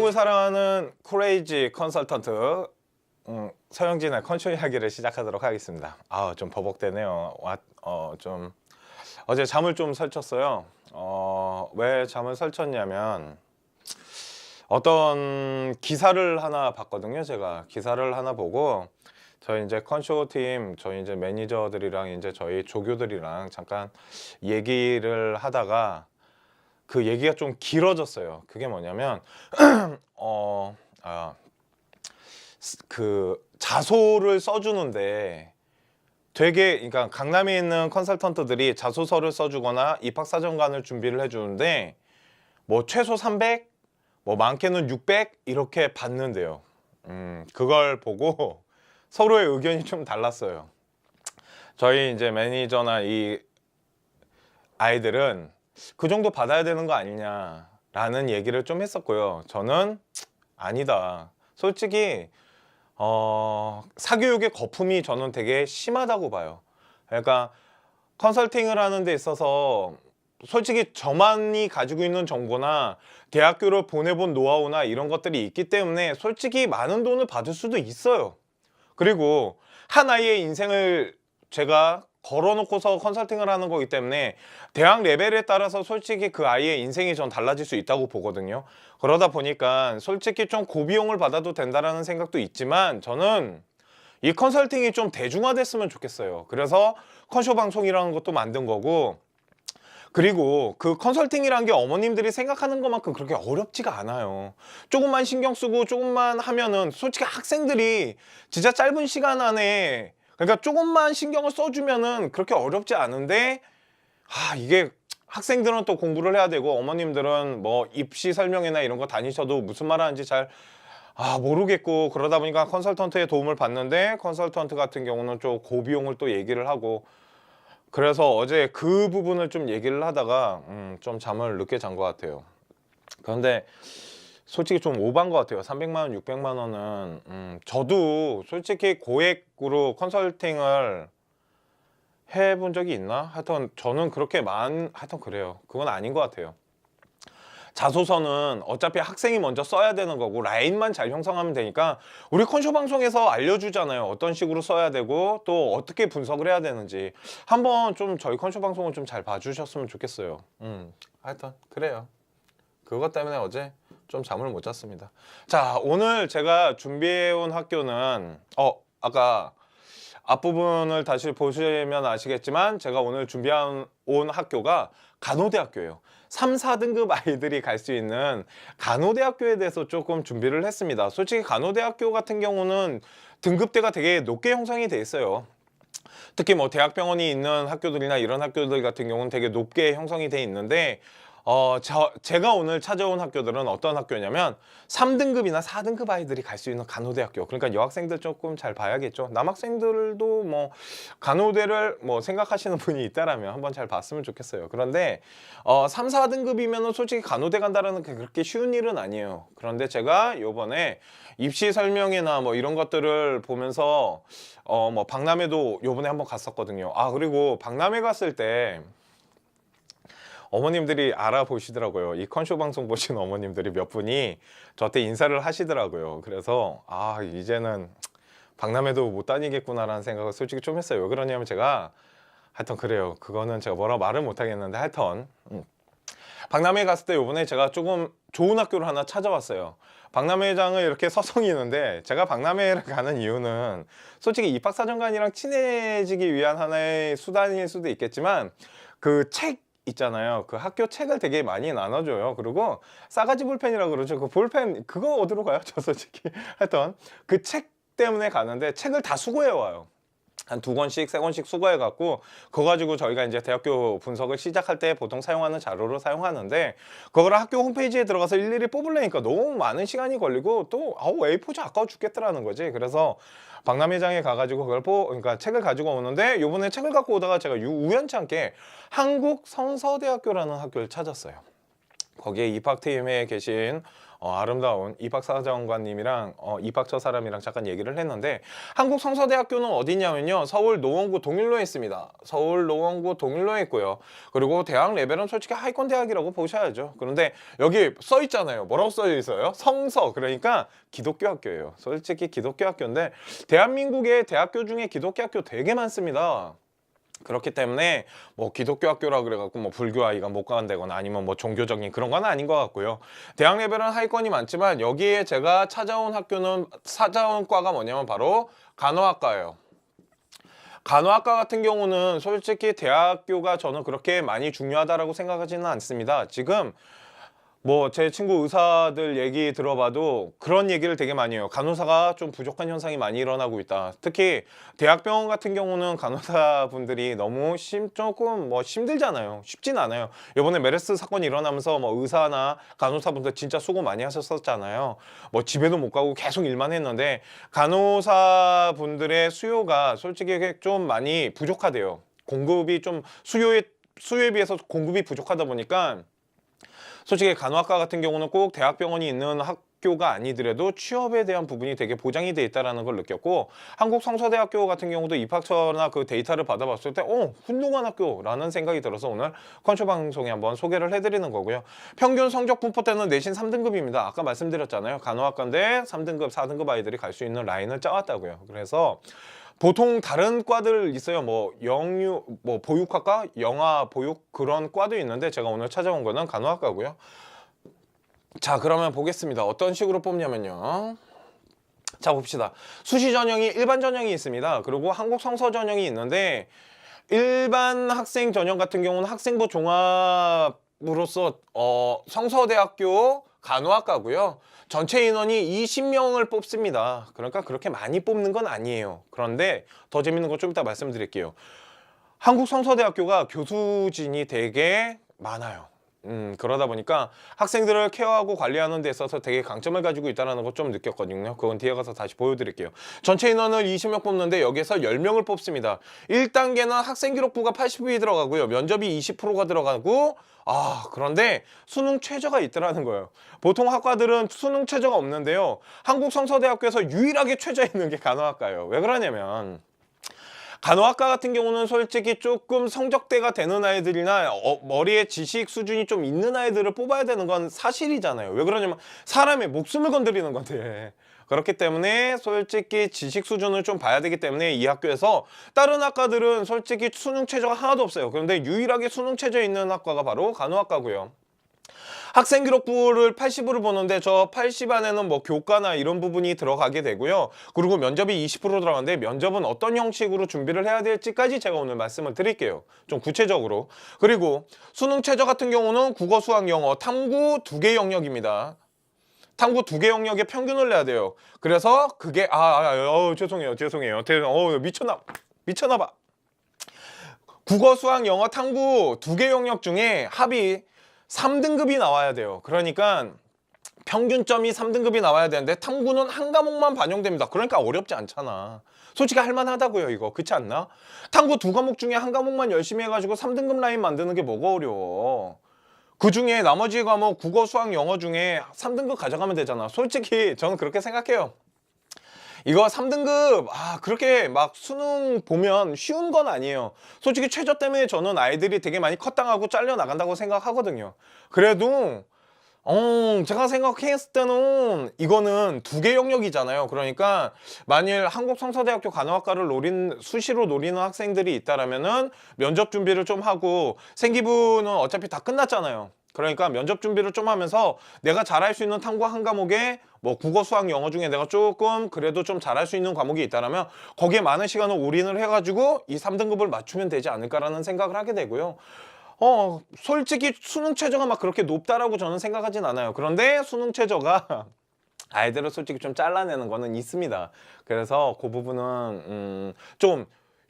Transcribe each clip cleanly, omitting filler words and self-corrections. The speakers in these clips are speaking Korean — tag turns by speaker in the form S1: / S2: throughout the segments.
S1: 미국을 사랑하는 크레이지 컨설턴트 서영진의 컨쇼 이야기를 시작하도록 하겠습니다. 좀 버벅대네요. 좀 어제 잠을 좀 설쳤어요. 왜 잠을 설쳤냐면 어떤 기사를 하나 봤거든요. 제가 기사를 하나 보고 저희 이제 컨쇼 팀, 저희 이제 매니저들이랑 이제 저희 조교들이랑 잠깐 얘기를 하다가 그 얘기가 좀 길어졌어요. 그게 뭐냐면 그 자소를 써주는데 되게, 그러니까 강남에 있는 컨설턴트들이 자소서를 써주거나 입학사정관을 준비를 해주는데 뭐 최소 300, 뭐 많게는 600 이렇게 받는데요. 그걸 보고 서로의 의견이 좀 달랐어요. 저희 이제 매니저나 이 아이들은 그 정도 받아야 되는 거 아니냐라는 얘기를 좀 했었고요. 저는 아니다. 솔직히 사교육의 거품이 저는 되게 심하다고 봐요. 그러니까 컨설팅을 하는 데 있어서 솔직히 저만이 가지고 있는 정보나 대학교를 보내본 노하우나 이런 것들이 있기 때문에 솔직히 많은 돈을 받을 수도 있어요. 그리고 한 아이의 인생을 제가 걸어놓고서 컨설팅을 하는 거기 때문에 대학 레벨에 따라서 솔직히 그 아이의 인생이 전 달라질 수 있다고 보거든요. 그러다 보니까 솔직히 좀 고비용을 받아도 된다라는 생각도 있지만 저는 이 컨설팅이 좀 대중화됐으면 좋겠어요. 그래서 컨쇼 방송이라는 것도 만든 거고, 그리고 그 컨설팅이라는 게 어머님들이 생각하는 것만큼 그렇게 어렵지가 않아요. 조금만 신경 쓰고 조금만 하면은 솔직히 학생들이 진짜 짧은 시간 안에, 그러니까 조금만 신경을 써주면은 그렇게 어렵지 않은데, 이게 학생들은 또 공부를 해야 되고 어머님들은 뭐 입시 설명회나 이런 거 다니셔도 무슨 말 하는지 잘 모르겠고, 그러다 보니까 컨설턴트의 도움을 받는데 컨설턴트 같은 경우는 좀 고비용을 또 얘기를 하고, 그래서 어제 그 부분을 좀 얘기를 하다가 좀 잠을 늦게 잔 것 같아요. 그런데 솔직히 좀 오반 것 같아요. 300만 원, 600만 원은 저도 솔직히 고액으로 컨설팅을 해본 적이 있나? 하여튼 저는 그렇게 하여튼 그래요. 그건 아닌 것 같아요. 자소서는 어차피 학생이 먼저 써야 되는 거고 라인만 잘 형성하면 되니까 우리 컨쇼 방송에서 알려주잖아요. 어떤 식으로 써야 되고 또 어떻게 분석을 해야 되는지. 한번 좀 저희 컨쇼 방송을 좀 잘 봐주셨으면 좋겠어요. 하여튼 그래요. 그것 때문에 어제 좀 잠을 못 잤습니다. 자, 오늘 제가 준비해온 학교는 아까 앞부분을 다시 보시면 아시겠지만 제가 오늘 준비한 학교가 간호대학교예요. 3, 4등급 아이들이 갈 수 있는 간호대학교에 대해서 조금 준비를 했습니다. 솔직히 간호대학교 같은 경우는 등급대가 되게 높게 형성이 돼 있어요. 특히 뭐 대학병원이 있는 학교들이나 이런 학교들 같은 경우는 되게 높게 형성이 돼 있는데 제가 오늘 찾아온 학교들은 어떤 학교냐면 3등급이나 4등급 아이들이 갈 수 있는 간호대학교. 그러니까 여학생들 조금 잘 봐야겠죠. 남학생들도 뭐 간호대를 뭐 생각하시는 분이 있다라면 한번 잘 봤으면 좋겠어요. 그런데 3, 4등급이면은 솔직히 간호대 간다라는 게 그렇게 쉬운 일은 아니에요. 그런데 제가 요번에 입시 설명회나 뭐 이런 것들을 보면서 뭐 박람회도 요번에 한번 갔었거든요. 그리고 박람회 갔을 때 어머님들이 알아보시더라고요. 이 컨쇼 방송 보신 어머님들이 몇 분이 저한테 인사를 하시더라고요. 그래서 이제는 박람회도 못 다니겠구나라는 생각을 솔직히 좀 했어요. 왜 그러냐면 제가 하여튼 그래요. 그거는 제가 뭐라 말을 못 하겠는데 하여튼 박람회 갔을 때 요번에 제가 조금 좋은 학교를 하나 찾아왔어요. 박람회장을 이렇게 서성이는데 제가 박람회를 가는 이유는 솔직히 입학사정관이랑 친해지기 위한 하나의 수단일 수도 있겠지만 그 책 있잖아요. 그 학교 책을 되게 많이 나눠줘요. 그리고 싸가지 볼펜이라고 그러죠. 그 볼펜 그거 어디로 가요? 저 솔직히 하여튼 그 책 때문에 가는데 책을 다 수거해 와요. 한 2권씩, 3권씩 수거해 갖고 그거 가지고 저희가 이제 대학교 분석을 시작할 때 보통 사용하는 자료로 사용하는데 그거를 학교 홈페이지에 들어가서 일일이 뽑으려니까 너무 많은 시간이 걸리고 또 A4지 아까워 죽겠더라는 거지. 그래서 박람회장에 가가지고 그러니까 책을 가지고 오는데 요번에 책을 갖고 오다가 제가 우연치 않게 한국성서대학교라는 학교를 찾았어요. 거기에 입학팀에 계신 아름다운 입학사정관님이랑 입학처 사람이랑 잠깐 얘기를 했는데, 한국성서대학교는 어디냐면요, 서울 노원구 동일로에 있습니다. 서울 노원구 동일로에 있고요. 그리고 대학 레벨은 솔직히 하위권 대학이라고 보셔야죠. 그런데 여기 써 있잖아요. 뭐라고 써 있어요? 성서. 그러니까 기독교 학교예요. 솔직히 기독교 학교인데, 대한민국의 대학교 중에 기독교 학교 되게 많습니다. 그렇기 때문에 뭐 기독교 학교라 그래갖고 뭐 불교 아이가 못 간다거나 아니면 뭐 종교적인 그런 건 아닌 것 같고요. 대학 레벨은 하위권이 많지만, 여기에 제가 찾아온 과가 뭐냐면 바로 간호학과예요. 간호학과 같은 경우는 솔직히 대학교가 저는 그렇게 많이 중요하다라고 생각하지는 않습니다. 지금 뭐 제 친구 의사들 얘기 들어봐도 그런 얘기를 되게 많이 해요. 간호사가 좀 부족한 현상이 많이 일어나고 있다. 특히 대학병원 같은 경우는 간호사분들이 너무 조금 뭐 힘들잖아요. 쉽진 않아요. 이번에 메르스 사건이 일어나면서 뭐 의사나 간호사분들 진짜 수고 많이 하셨었잖아요. 뭐 집에도 못 가고 계속 일만 했는데, 간호사분들의 수요가 솔직히 좀 많이 부족하대요. 공급이 좀 수요에 비해서 공급이 부족하다 보니까, 솔직히 간호학과 같은 경우는 꼭 대학병원이 있는 학교가 아니더라도 취업에 대한 부분이 되게 보장이 돼 있다는 걸 느꼈고, 한국성서대학교 같은 경우도 입학처나 그 데이터를 받아봤을 때 훌륭한 학교라는 생각이 들어서 오늘 컨쇼 방송에 한번 소개를 해드리는 거고요. 평균 성적 분포 때는 내신 3등급입니다. 아까 말씀드렸잖아요. 간호학과인데 3등급, 4등급 아이들이 갈 수 있는 라인을 짜왔다고요. 그래서 보통 다른 과들 있어요. 뭐 보육학과, 영아 보육 그런 과도 있는데, 제가 오늘 찾아온 거는 간호학과고요. 자, 그러면 보겠습니다. 어떤 식으로 뽑냐면요. 자, 봅시다. 수시 전형이, 일반 전형이 있습니다. 그리고 한국 성서 전형이 있는데, 일반 학생 전형 같은 경우는 학생부 종합으로서 성서대학교 간호학과고요. 전체 인원이 20명을 뽑습니다. 그러니까 그렇게 많이 뽑는 건 아니에요. 그런데 더 재밌는 거 좀 이따 말씀드릴게요. 한국성서대학교가 교수진이 되게 많아요. 그러다 보니까 학생들을 케어하고 관리하는 데 있어서 되게 강점을 가지고 있다는 걸 좀 느꼈거든요. 그건 뒤에 가서 다시 보여드릴게요. 전체 인원을 20명 뽑는데 여기서 10명을 뽑습니다. 1단계는 학생기록부가 80이 들어가고요. 면접이 20%가 들어가고, 그런데 수능 최저가 있더라는 거예요. 보통 학과들은 수능 최저가 없는데요. 한국성서대학교에서 유일하게 최저 있는 게 간호학과예요. 왜 그러냐면, 간호학과 같은 경우는 솔직히 조금 성적대가 되는 아이들이나 머리에 지식 수준이 좀 있는 아이들을 뽑아야 되는 건 사실이잖아요. 왜 그러냐면 사람의 목숨을 건드리는 건데. 그렇기 때문에 솔직히 지식 수준을 좀 봐야 되기 때문에 이 학교에서, 다른 학과들은 솔직히 수능 최저가 하나도 없어요. 그런데 유일하게 수능 최저 있는 학과가 바로 간호학과고요. 학생 기록부를 80으로 보는데, 저 80 안에는 뭐 교과나 이런 부분이 들어가게 되고요. 그리고 면접이 20% 들어가는데, 면접은 어떤 형식으로 준비를 해야 될지까지 제가 오늘 말씀을 드릴게요. 좀 구체적으로. 그리고 수능 최저 같은 경우는 국어, 수학, 영어, 탐구 2개 영역입니다. 탐구 2개 영역의 평균을 내야 돼요. 그래서 그게 죄송해요. 미쳤나봐. 국어, 수학, 영어, 탐구 2개 영역 중에 합이 3등급이 나와야 돼요. 그러니까 평균점이 3등급이 나와야 되는데, 탐구는 한 과목만 반영됩니다. 그러니까 어렵지 않잖아. 솔직히 할만하다고요, 이거. 그렇지 않나? 탐구 2과목 중에 한 과목만 열심히 해가지고 3등급 라인 만드는 게 뭐가 어려워. 그 중에 나머지 과목 국어, 수학, 영어 중에 3등급 가져가면 되잖아. 솔직히 저는 그렇게 생각해요. 이거 3등급 그렇게 막 수능 보면 쉬운 건 아니에요. 솔직히 최저 때문에 저는 아이들이 되게 많이 컷당하고 잘려나간다고 생각하거든요. 그래도 제가 생각했을 때는 이거는 2개 영역이잖아요. 그러니까 만일 한국성서대학교 간호학과를 수시로 노리는 학생들이 있다라면은 면접 준비를 좀 하고, 생기부는 어차피 다 끝났잖아요. 그러니까 면접 준비를 좀 하면서 내가 잘할 수 있는 탐구 한 과목에 뭐 국어, 수학, 영어 중에 내가 조금 그래도 좀 잘할 수 있는 과목이 있다라면 거기에 많은 시간을 올인을 해가지고 이 3등급을 맞추면 되지 않을까라는 생각을 하게 되고요. 솔직히 수능 최저가 막 그렇게 높다라고 저는 생각하진 않아요. 그런데 수능 최저가 아이들을 솔직히 좀 잘라내는 거는 있습니다. 그래서 그 부분은 좀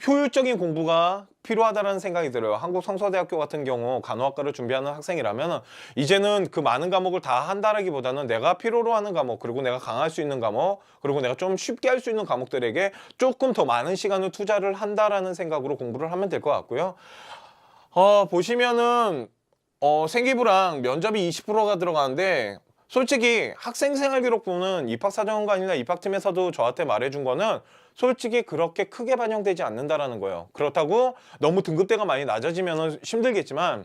S1: 효율적인 공부가 필요하다는 생각이 들어요. 한국성서대학교 같은 경우 간호학과를 준비하는 학생이라면 이제는 그 많은 과목을 다 한다라기보다는 내가 필요로 하는 과목, 그리고 내가 강할 수 있는 과목, 그리고 내가 좀 쉽게 할 수 있는 과목들에게 조금 더 많은 시간을 투자를 한다라는 생각으로 공부를 하면 될 것 같고요. 보시면은 생기부랑 면접이 20%가 들어가는데 솔직히 학생 생활 기록부는 입학사정관이나 입학팀에서도 저한테 말해준 거는 솔직히 그렇게 크게 반영되지 않는다라는 거예요. 그렇다고 너무 등급대가 많이 낮아지면 힘들겠지만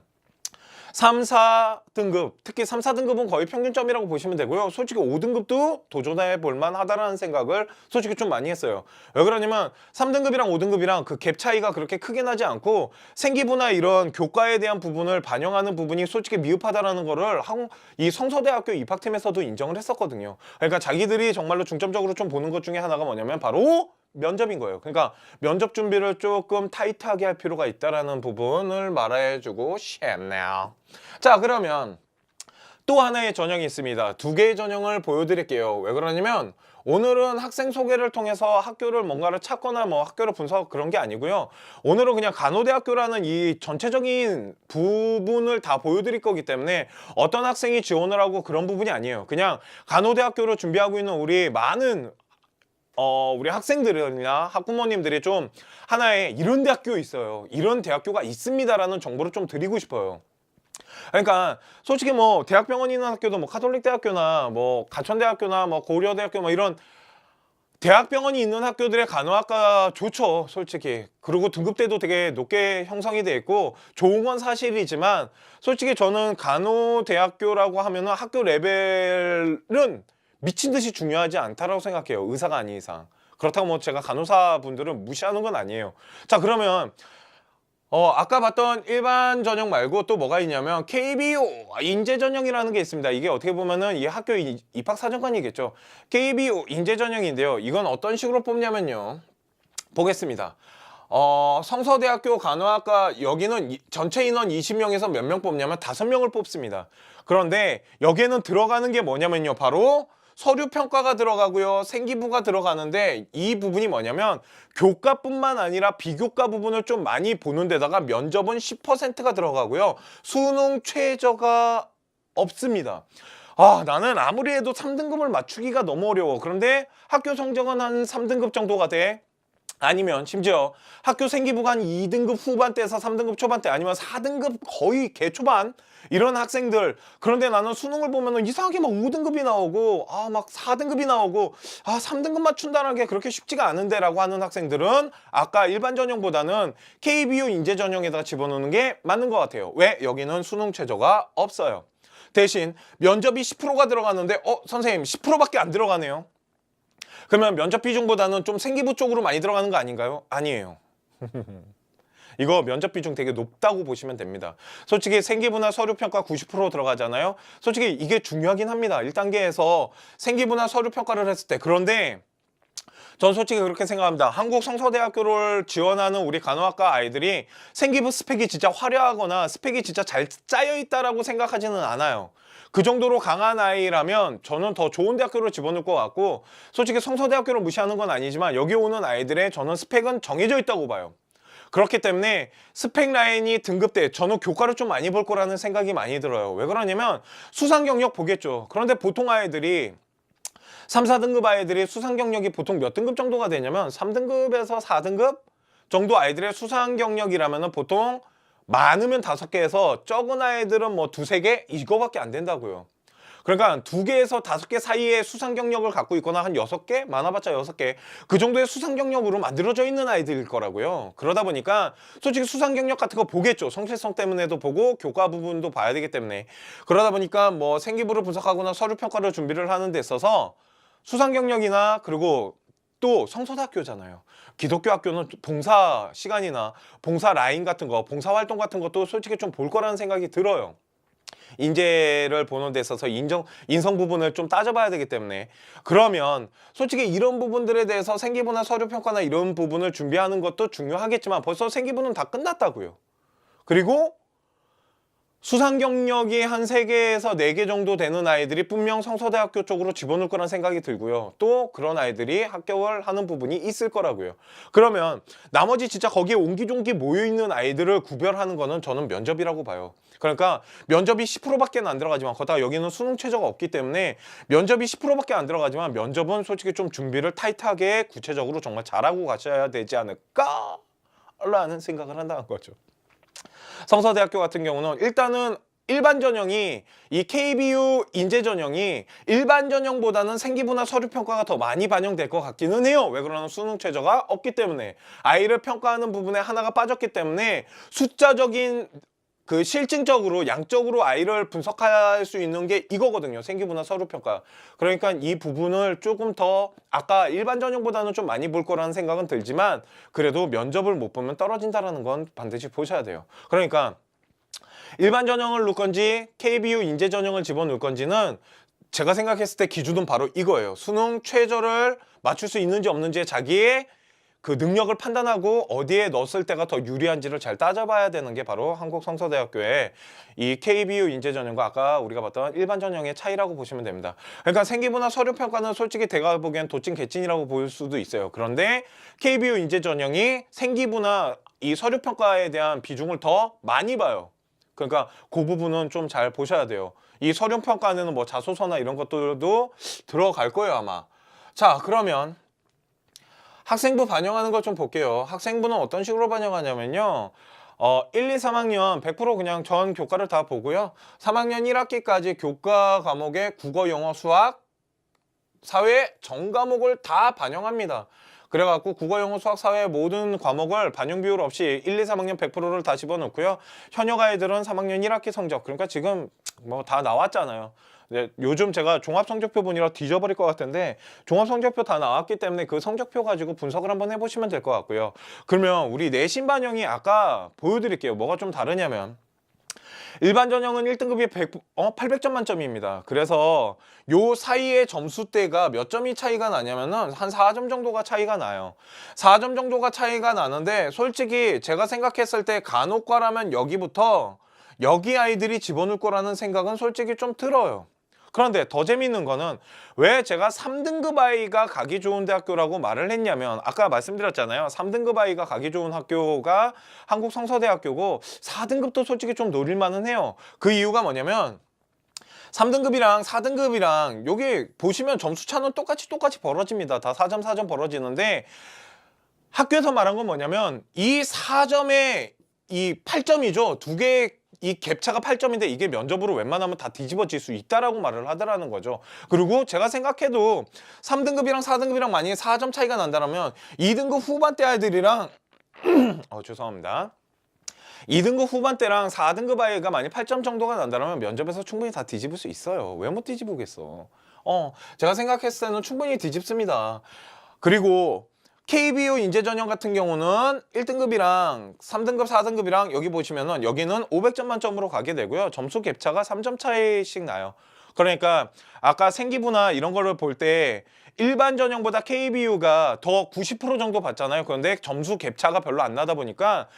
S1: 3, 4등급, 특히 3, 4등급은 거의 평균점이라고 보시면 되고요. 솔직히 5등급도 도전해 볼 만하다라는 생각을 솔직히 좀 많이 했어요. 왜 그러냐면 3등급이랑 5등급이랑 그 갭 차이가 그렇게 크게 나지 않고 생기부나 이런 교과에 대한 부분을 반영하는 부분이 솔직히 미흡하다라는 거를 이 성서대학교 입학팀에서도 인정을 했었거든요. 그러니까 자기들이 정말로 중점적으로 좀 보는 것 중에 하나가 뭐냐면 바로 면접인 거예요. 그러니까 면접 준비를 조금 타이트하게 할 필요가 있다라는 부분을 말해주고 싶네요. 자, 그러면 또 하나의 전형이 있습니다. 두 개의 전형을 보여드릴게요. 왜 그러냐면 오늘은 학생 소개를 통해서 학교를 뭔가를 찾거나 뭐 학교를 분석하고 그런 게 아니고요. 오늘은 그냥 간호대학교라는 이 전체적인 부분을 다 보여드릴 거기 때문에 어떤 학생이 지원을 하고 그런 부분이 아니에요. 그냥 간호대학교를 준비하고 있는 우리 많은 우리 학생들이나 학부모님들이 좀 하나의 이런 대학교 있어요. 이런 대학교가 있습니다라는 정보를 좀 드리고 싶어요. 그러니까 솔직히 뭐 대학병원이 있는 학교도 뭐 카톨릭 대학교나 뭐 가천대학교나 뭐 고려대학교 뭐 이런 대학병원이 있는 학교들의 간호학과 좋죠, 솔직히. 그리고 등급대도 되게 높게 형성이 돼 있고 좋은 건 사실이지만 솔직히 저는 간호대학교라고 하면은 학교 레벨은 미친 듯이 중요하지 않다라고 생각해요. 의사가 아닌 이상. 그렇다고 뭐 제가 간호사 분들은 무시하는 건 아니에요. 자, 그러면 아까 봤던 일반 전형 말고 또 뭐가 있냐면 KBO 인재 전형이라는 게 있습니다. 이게 어떻게 보면은 이 학교 입학 사정관이겠죠. KBO 인재 전형인데요. 이건 어떤 식으로 뽑냐면요. 보겠습니다. 성서대학교 간호학과 여기는 전체 인원 20명에서 몇 명 뽑냐면 5명을 뽑습니다. 그런데 여기에는 들어가는 게 뭐냐면요. 바로 서류 평가가 들어가고요. 생기부가 들어가는데 이 부분이 뭐냐면 교과뿐만 아니라 비교과 부분을 좀 많이 보는 데다가 면접은 10%가 들어가고요. 수능 최저가 없습니다. 나는 아무리 해도 3등급을 맞추기가 너무 어려워. 그런데 학교 성적은 한 3등급 정도가 돼. 아니면 심지어 학교 생기부가 한 2등급 후반대에서 3등급 초반대 아니면 4등급 거의 개초반 이런 학생들. 그런데 나는 수능을 보면은 이상하게 막 5등급이 나오고 막 4등급이 나오고 3등급 맞춘다는 게 그렇게 쉽지가 않은데 라고 하는 학생들은 아까 일반 전형보다는 KBO 인재 전형에다가 집어넣는 게 맞는 것 같아요. 왜? 여기는 수능 최저가 없어요. 대신 면접이 10%가 들어가는데 선생님 10%밖에 안 들어가네요. 그러면 면접 비중보다는 좀 생기부 쪽으로 많이 들어가는 거 아닌가요? 아니에요. 이거 면접 비중 되게 높다고 보시면 됩니다. 솔직히 생기부나 서류평가 90% 들어가잖아요. 솔직히 이게 중요하긴 합니다. 1단계에서 생기부나 서류평가를 했을 때. 그런데 전 솔직히 그렇게 생각합니다. 한국 성서대학교를 지원하는 우리 간호학과 아이들이 생기부 스펙이 진짜 화려하거나 스펙이 진짜 잘 짜여 있다라고 생각하지는 않아요. 그 정도로 강한 아이라면 저는 더 좋은 대학교를 집어넣을 것 같고 솔직히 성서대학교를 무시하는 건 아니지만 여기 오는 아이들의 저는 스펙은 정해져 있다고 봐요. 그렇기 때문에 스펙 라인이 등급대 저는 교과를 좀 많이 볼 거라는 생각이 많이 들어요. 왜 그러냐면 수상 경력 보겠죠. 그런데 보통 아이들이 3, 4등급 아이들이 수상 경력이 보통 몇 등급 정도가 되냐면 3등급에서 4등급 정도 아이들의 수상 경력이라면 보통 많으면 5개에서 적은 아이들은 뭐 2, 3개 이거밖에 안 된다고요. 그러니까 2개에서 5개 사이에 수상 경력을 갖고 있거나 한 6개? 많아봤자 6개 그 정도의 수상 경력으로 만들어져 있는 아이들일 거라고요. 그러다 보니까 솔직히 수상 경력 같은 거 보겠죠. 성실성 때문에도 보고 교과 부분도 봐야 되기 때문에 그러다 보니까 뭐 생기부를 분석하거나 서류 평가를 준비를 하는 데 있어서 수상 경력이나 그리고 또 성서대학교잖아요. 기독교 학교는 봉사 시간이나 봉사 라인 같은 거, 봉사 활동 같은 것도 솔직히 좀 볼 거라는 생각이 들어요. 인재를 보는 데 있어서 인성 부분을 좀 따져봐야 되기 때문에 그러면 솔직히 이런 부분들에 대해서 생기부나 서류평가나 이런 부분을 준비하는 것도 중요하겠지만 벌써 생기부는 다 끝났다고요. 그리고 수상 경력이 한 3개에서 4개 정도 되는 아이들이 분명 성서대학교 쪽으로 집어넣을 거란 생각이 들고요. 또 그런 아이들이 합격을 하는 부분이 있을 거라고요. 그러면 나머지 진짜 거기에 옹기종기 모여있는 아이들을 구별하는 거는 저는 면접이라고 봐요. 그러니까 면접이 10%밖에 안 들어가지만 거기다가 여기는 수능 최저가 없기 때문에 면접이 10%밖에 안 들어가지만 면접은 솔직히 좀 준비를 타이트하게 구체적으로 정말 잘하고 가셔야 되지 않을까? 라는 생각을 한다는 거죠. 성서대학교 같은 경우는 일단은 일반 전형이 이 KBU 인재 전형이 일반 전형보다는 생기부나 서류 평가가 더 많이 반영될 것 같기는 해요. 왜 그러냐면 수능 최저가 없기 때문에 아이를 평가하는 부분에 하나가 빠졌기 때문에 숫자적인 그 실증적으로 양적으로 아이를 분석할 수 있는 게 이거거든요. 생기부나 서류 평가. 그러니까 이 부분을 조금 더 아까 일반 전형보다는 좀 많이 볼 거라는 생각은 들지만 그래도 면접을 못 보면 떨어진다라는 건 반드시 보셔야 돼요. 그러니까 일반 전형을 넣을 건지 KBU 인재 전형을 집어넣을 건지는 제가 생각했을 때 기준은 바로 이거예요. 수능 최저를 맞출 수 있는지 없는지 자기의 그 능력을 판단하고 어디에 넣었을 때가 더 유리한지를 잘 따져봐야 되는 게 바로 한국성서대학교의 이 KBU 인재 전형과 아까 우리가 봤던 일반 전형의 차이라고 보시면 됩니다. 그러니까 생기부나 서류 평가는 솔직히 제가 보기엔 도찐 개찐이라고 볼 수도 있어요. 그런데 KBU 인재 전형이 생기부나 이 서류 평가에 대한 비중을 더 많이 봐요. 그러니까 그 부분은 좀 잘 보셔야 돼요. 이 서류 평가는 뭐 자소서나 이런 것들도 들어갈 거예요, 아마. 자, 그러면 학생부 반영하는 걸 좀 볼게요. 학생부는 어떤 식으로 반영하냐면요. 1, 2, 3학년 100% 그냥 전 교과를 다 보고요. 3학년 1학기까지 교과 과목의 국어, 영어, 수학, 사회 전 과목을 다 반영합니다. 그래갖고 국어, 영어, 수학, 사회 모든 과목을 반영 비율 없이 1, 2, 3학년 100%를 다 집어넣고요. 현역 아이들은 3학년 1학기 성적, 그러니까 지금 뭐 다 나왔잖아요. 요즘 제가 종합성적표 보느라 뒤져버릴 것 같은데 종합성적표 다 나왔기 때문에 그 성적표 가지고 분석을 한번 해보시면 될 것 같고요. 그러면 우리 내신 반영이 아까 보여드릴게요. 뭐가 좀 다르냐면 일반 전형은 1등급이 800점 만점입니다. 그래서 요 사이의 점수대가 몇 점이 차이가 나냐면은 한 4점 정도가 차이가 나요. 4점 정도가 차이가 나는데 솔직히 제가 생각했을 때 간호과라면 여기 아이들이 집어넣을 거라는 생각은 솔직히 좀 들어요. 그런데 더 재밌는 거는 왜 제가 3등급 아이가 가기 좋은 대학교라고 말을 했냐면 아까 말씀드렸잖아요. 3등급 아이가 가기 좋은 학교가 한국성서대학교고 4등급도 솔직히 좀 노릴만은 해요. 그 이유가 뭐냐면 3등급이랑 4등급이랑 여기 보시면 점수 차는 똑같이 벌어집니다. 다 4점 4점 벌어지는데 학교에서 말한 건 뭐냐면 이 4점에 이 8점이죠. 두 개의 이 갭차가 8점인데 이게 면접으로 웬만하면 다 뒤집어질 수 있다라고 말을 하더라는 거죠. 그리고 제가 생각해도 3등급이랑 4등급이랑 만약에 4점 차이가 난다면 2등급 후반대 아이들이랑 죄송합니다. 2등급 후반대랑 4등급 아이가 만약 8점 정도가 난다면 면접에서 충분히 다 뒤집을 수 있어요. 왜 못 뒤집으겠어? 제가 생각했을 때는 충분히 뒤집습니다. 그리고 KBU 인재전형 같은 경우는 1등급이랑 3등급, 4등급이랑 여기 보시면은 여기는 500점 만점으로 가게 되고요. 점수 갭차가 3점 차이씩 나요. 그러니까 아까 생기부나 이런 거를 볼 때 일반 전형보다 KBU가 더 90% 정도 받잖아요. 그런데 점수 갭차가 별로 안 나다 보니까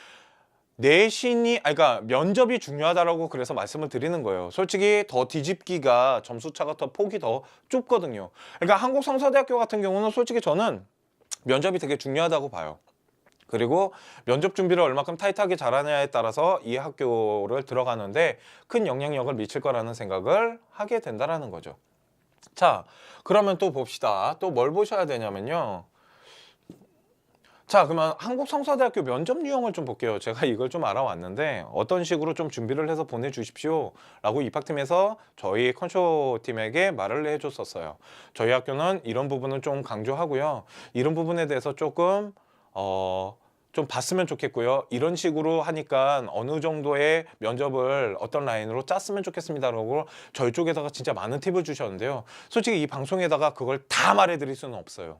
S1: 그러니까 면접이 중요하다라고 그래서 말씀을 드리는 거예요. 솔직히 더 뒤집기가 점수차가 더 폭이 더 좁거든요. 그러니까 한국성서대학교 같은 경우는 솔직히 저는 면접이 되게 중요하다고 봐요. 그리고 면접 준비를 얼마큼 타이트하게 잘하냐에 따라서 이 학교를 들어가는데 큰 영향력을 미칠 거라는 생각을 하게 된다는 거죠. 자, 그러면 또 봅시다. 또 뭘 보셔야 되냐면요. 자, 그러면 한국성서대학교 면접 유형을 좀 볼게요. 제가 이걸 좀 알아왔는데 어떤 식으로 좀 준비를 해서 보내주십시오 라고 입학팀에서 저희 컨쇼팀에게 말을 해줬었어요. 저희 학교는 이런 부분을 좀 강조하고요. 이런 부분에 대해서 조금 좀 봤으면 좋겠고요. 이런 식으로 하니까 어느 정도의 면접을 어떤 라인으로 짰으면 좋겠습니다라고 저희 쪽에다가 진짜 많은 팁을 주셨는데요. 솔직히 이 방송에다가 그걸 다 말해드릴 수는 없어요.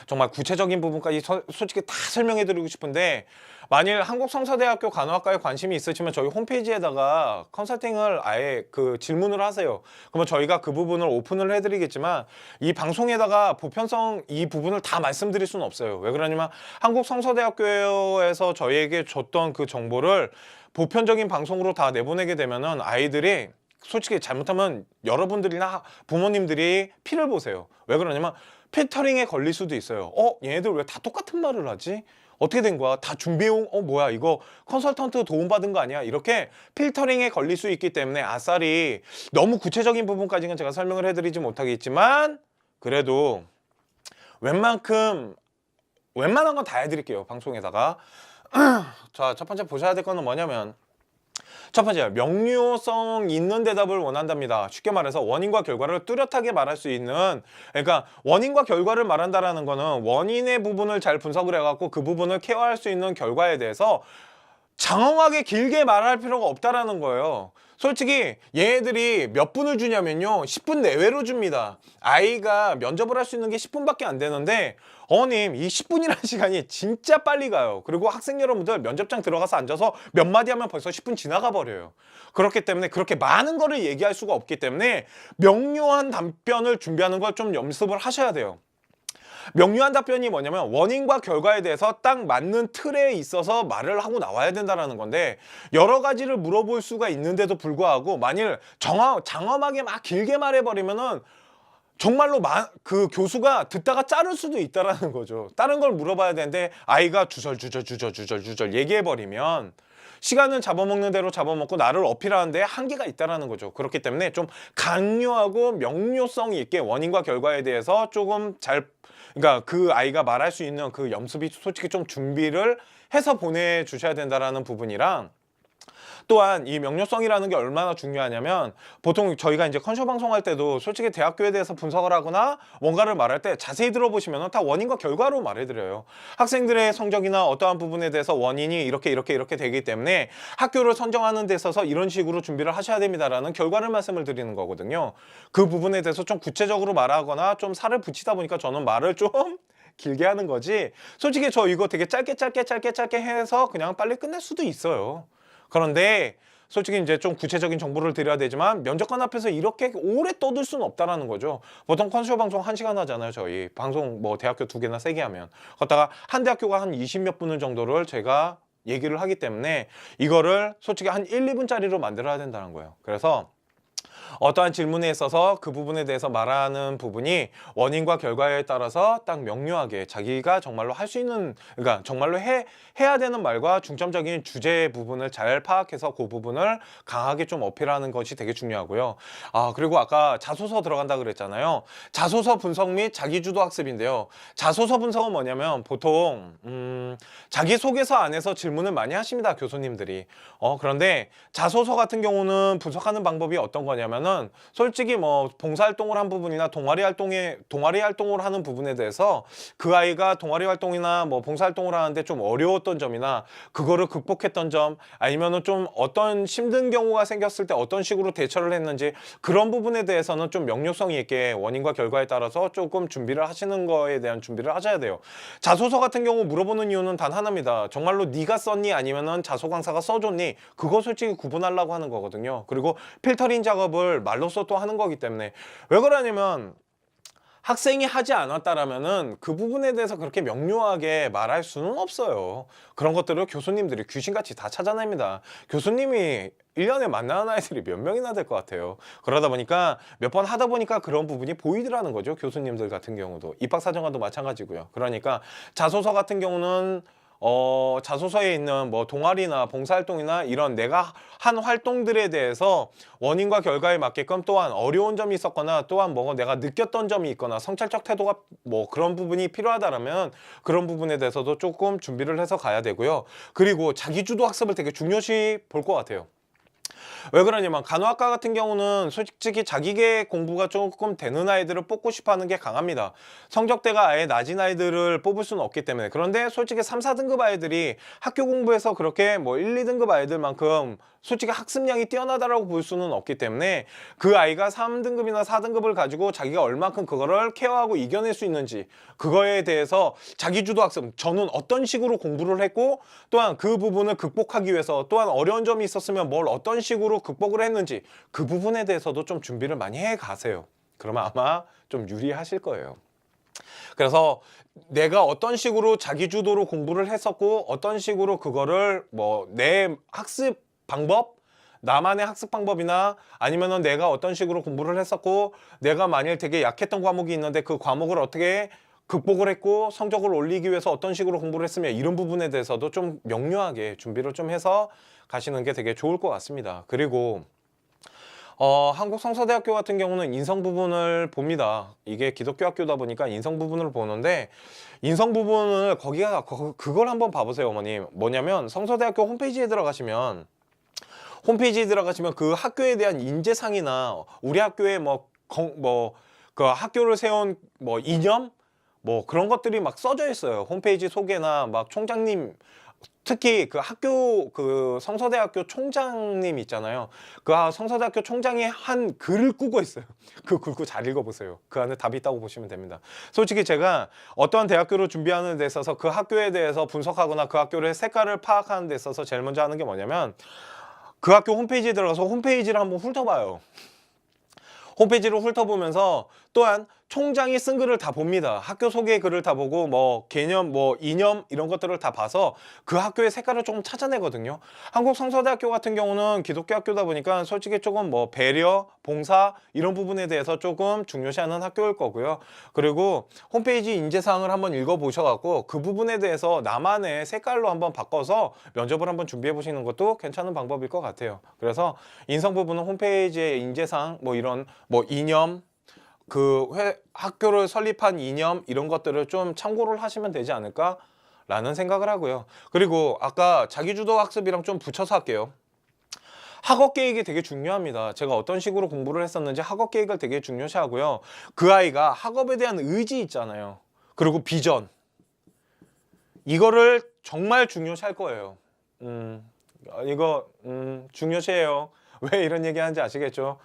S1: 정말 구체적인 부분까지 솔직히 다 설명해드리고 싶은데 만일 한국성서대학교 간호학과에 관심이 있으시면 저희 홈페이지에다가 컨설팅을 아예 그 질문을 하세요. 그러면 저희가 그 부분을 오픈을 해드리겠지만 이 방송에다가 보편성 이 부분을 다 말씀드릴 수는 없어요. 왜 그러냐면 한국성서대학교에서 저희에게 줬던 그 정보를 보편적인 방송으로 다 내보내게 되면은 아이들이 솔직히 잘못하면 여러분들이나 부모님들이 피를 보세요. 왜 그러냐면 필터링에 걸릴 수도 있어요. 얘네들 왜 다 똑같은 말을 하지? 어떻게 된 거야? 다 준비용? 뭐야 이거 컨설턴트 도움받은 거 아니야? 이렇게 필터링에 걸릴 수 있기 때문에 아싸리 너무 구체적인 부분까지는 제가 설명을 해드리지 못하겠지만 그래도 웬만한 건 다 해드릴게요. 방송에다가 자, 첫 번째 보셔야 될 거는 뭐냐면 첫 번째, 명료성 있는 대답을 원한답니다. 쉽게 말해서 원인과 결과를 뚜렷하게 말할 수 있는, 그러니까 원인과 결과를 말한다라는 거는 원인의 부분을 잘 분석을 해갖고 그 부분을 케어할 수 있는 결과에 대해서 장황하게 길게 말할 필요가 없다라는 거예요. 솔직히 얘네들이 몇 분을 주냐면요, 10분 내외로 줍니다. 아이가 면접을 할 수 있는 게 10분밖에 안 되는데 어님, 이 10분이라는 시간이 진짜 빨리 가요. 그리고 학생 여러분들 면접장 들어가서 앉아서 몇 마디 하면 벌써 10분 지나가 버려요. 그렇기 때문에 그렇게 많은 거를 얘기할 수가 없기 때문에 명료한 답변을 준비하는 걸 좀 연습을 하셔야 돼요. 명료한 답변이 뭐냐면 원인과 결과에 대해서 딱 맞는 틀에 있어서 말을 하고 나와야 된다는 건데, 여러 가지를 물어볼 수가 있는데도 불구하고 만일 장엄하게 막 길게 말해버리면은 정말로 그 교수가 듣다가 자를 수도 있다라는 거죠. 다른 걸 물어봐야 되는데 아이가 주절 얘기해버리면 시간은 잡아먹는 대로 잡아먹고 나를 어필하는 데 한계가 있다라는 거죠. 그렇기 때문에 좀 강요하고 명료성 있게 원인과 결과에 대해서 조금 그러니까 그 아이가 말할 수 있는 그 연습이 솔직히 좀 준비를 해서 보내주셔야 된다라는 부분이랑, 또한 이 명료성이라는 게 얼마나 중요하냐면, 보통 저희가 이제 컨쇼 방송할 때도 솔직히 대학교에 대해서 분석을 하거나 뭔가를 말할 때 자세히 들어보시면 다 원인과 결과로 말해드려요. 학생들의 성적이나 어떠한 부분에 대해서 원인이 이렇게 되기 때문에 학교를 선정하는 데 있어서 이런 식으로 준비를 하셔야 됩니다라는 결과를 말씀을 드리는 거거든요. 그 부분에 대해서 좀 구체적으로 말하거나 좀 살을 붙이다 보니까 저는 말을 좀 길게 하는 거지, 솔직히 저 이거 되게 짧게 해서 그냥 빨리 끝낼 수도 있어요. 그런데 솔직히 이제 좀 구체적인 정보를 드려야 되지만 면접관 앞에서 이렇게 오래 떠들 수는 없다라는 거죠. 보통 컨쇼 방송 1시간 하잖아요. 저희 방송 뭐 대학교 2개나 3개 하면 그러다가 한 대학교가 한 20몇 분을 정도를 제가 얘기를 하기 때문에 이거를 솔직히 한 1, 2분짜리로 만들어야 된다는 거예요. 그래서 어떠한 질문에 있어서 그 부분에 대해서 말하는 부분이 원인과 결과에 따라서 딱 명료하게 자기가 정말로 할 수 있는, 그러니까 정말로 해야 되는 말과 중점적인 주제 부분을 잘 파악해서 그 부분을 강하게 좀 어필하는 것이 되게 중요하고요. 그리고 아까 자소서 들어간다 그랬잖아요. 자소서 분석 및 자기주도 학습인데요. 자소서 분석은 뭐냐면 보통 자기소개서 안에서 질문을 많이 하십니다, 교수님들이. 그런데 자소서 같은 경우는 분석하는 방법이 어떤 거냐면은 솔직히 뭐 봉사활동을 한 부분이나 동아리 활동을 하는 부분에 대해서 그 아이가 동아리 활동이나 뭐 봉사활동을 하는데 좀 어려웠던 점이나 그거를 극복했던 점, 아니면은 좀 어떤 힘든 경우가 생겼을 때 어떤 식으로 대처를 했는지, 그런 부분에 대해서는 좀 명료성이 있게 원인과 결과에 따라서 조금 준비를 하시는 거에 대한 준비를 하셔야 돼요. 자소서 같은 경우 물어보는 이유는 단 하나입니다. 정말로 네가 썼니 아니면은 자소 강사가 써줬니, 그거 솔직히 구분하려고 하는 거거든요. 그리고 필터링 작업을 말로써 또 하는 거기 때문에, 왜 그러냐면 학생이 하지 않았다라면은 그 부분에 대해서 그렇게 명료하게 말할 수는 없어요. 그런 것들을 교수님들이 귀신같이 다 찾아냅니다. 교수님이 1년에 만나는 아이들이 몇 명이나 될 것 같아요. 그러다 보니까 몇 번 하다 보니까 그런 부분이 보이더라는 거죠. 교수님들 같은 경우도. 입학사정관도 마찬가지고요. 그러니까 자소서 같은 경우는 자소서에 있는 뭐 동아리나 봉사활동이나 이런 내가 한 활동들에 대해서 원인과 결과에 맞게끔, 또한 어려운 점이 있었거나 또한 뭐 내가 느꼈던 점이 있거나 성찰적 태도가 뭐 그런 부분이 필요하다라면 그런 부분에 대해서도 조금 준비를 해서 가야 되고요. 그리고 자기주도 학습을 되게 중요시 볼 것 같아요. 왜 그러냐면 간호학과 같은 경우는 솔직히 자기계 공부가 조금 되는 아이들을 뽑고 싶어 하는 게 강합니다. 성적대가 아예 낮은 아이들을 뽑을 수는 없기 때문에. 그런데 솔직히 3, 4등급 아이들이 학교 공부에서 그렇게 뭐 1, 2등급 아이들만큼 솔직히 학습량이 뛰어나다라고 볼 수는 없기 때문에 그 아이가 3등급이나 4등급을 가지고 자기가 얼만큼 그거를 케어하고 이겨낼 수 있는지, 그거에 대해서 자기주도 학습, 저는 어떤 식으로 공부를 했고 또한 그 부분을 극복하기 위해서 또한 어려운 점이 있었으면 뭘 어떤 식으로 극복을 했는지, 그 부분에 대해서도 좀 준비를 많이 해 가세요. 그러면 아마 좀 유리하실 거예요. 그래서 내가 어떤 식으로 자기주도로 공부를 했었고 어떤 식으로 그거를 뭐 내 학습 방법, 나만의 학습 방법이나 아니면은 내가 어떤 식으로 공부를 했었고 내가 만일 되게 약했던 과목이 있는데 그 과목을 어떻게 극복을 했고 성적을 올리기 위해서 어떤 식으로 공부를 했으면, 이런 부분에 대해서도 좀 명료하게 준비를 좀 해서 가시는 게 되게 좋을 것 같습니다. 그리고 한국성서대학교 같은 경우는 인성 부분을 봅니다. 이게 기독교 학교다 보니까 인성 부분을 보는데, 인성 부분을 그걸 한번 봐보세요, 어머님. 뭐냐면 성서대학교 홈페이지에 들어가시면 홈페이지에 들어가시면 그 학교에 대한 인재상이나 우리 학교에 그 학교를 세운 뭐 이념 뭐 그런 것들이 막 써져 있어요. 홈페이지 소개나 막 총장님, 특히 그 학교 그 성서대학교 총장님 있잖아요. 그 성서대학교 총장이 한 글을 꾸고 있어요. 그 글고 잘 읽어보세요. 그 안에 답이 있다고 보시면 됩니다. 솔직히 제가 어떤 대학교를 준비하는 데 있어서 그 학교에 대해서 분석하거나 그 학교의 색깔을 파악하는 데 있어서 제일 먼저 하는 게 뭐냐면 그 학교 홈페이지에 들어가서 홈페이지를 한번 훑어봐요. 홈페이지를 훑어보면서 또한 총장이 쓴 글을 다 봅니다. 학교 소개 글을 다 보고 뭐 개념, 뭐 이념 이런 것들을 다 봐서 그 학교의 색깔을 조금 찾아내거든요. 한국 성서대학교 같은 경우는 기독교 학교다 보니까 솔직히 조금 뭐 배려, 봉사 이런 부분에 대해서 조금 중요시하는 학교일 거고요. 그리고 홈페이지 인재사항을 한번 읽어보셔갖고 그 부분에 대해서 나만의 색깔로 한번 바꿔서 면접을 한번 준비해 보시는 것도 괜찮은 방법일 것 같아요. 그래서 인성 부분은 홈페이지의 인재사항 뭐 이런 뭐 이념, 학교를 설립한 이념 이런 것들을 좀 참고를 하시면 되지 않을까 라는 생각을 하고요. 그리고 아까 자기주도 학습이랑 좀 붙여서 할게요. 학업 계획이 되게 중요합니다. 제가 어떤 식으로 공부를 했었는지 학업 계획을 되게 중요시하고요. 그 아이가 학업에 대한 의지 있잖아요. 그리고 비전, 이거를 정말 중요시할 거예요. 이거 중요시해요. 왜 이런 얘기 하는지 아시겠죠?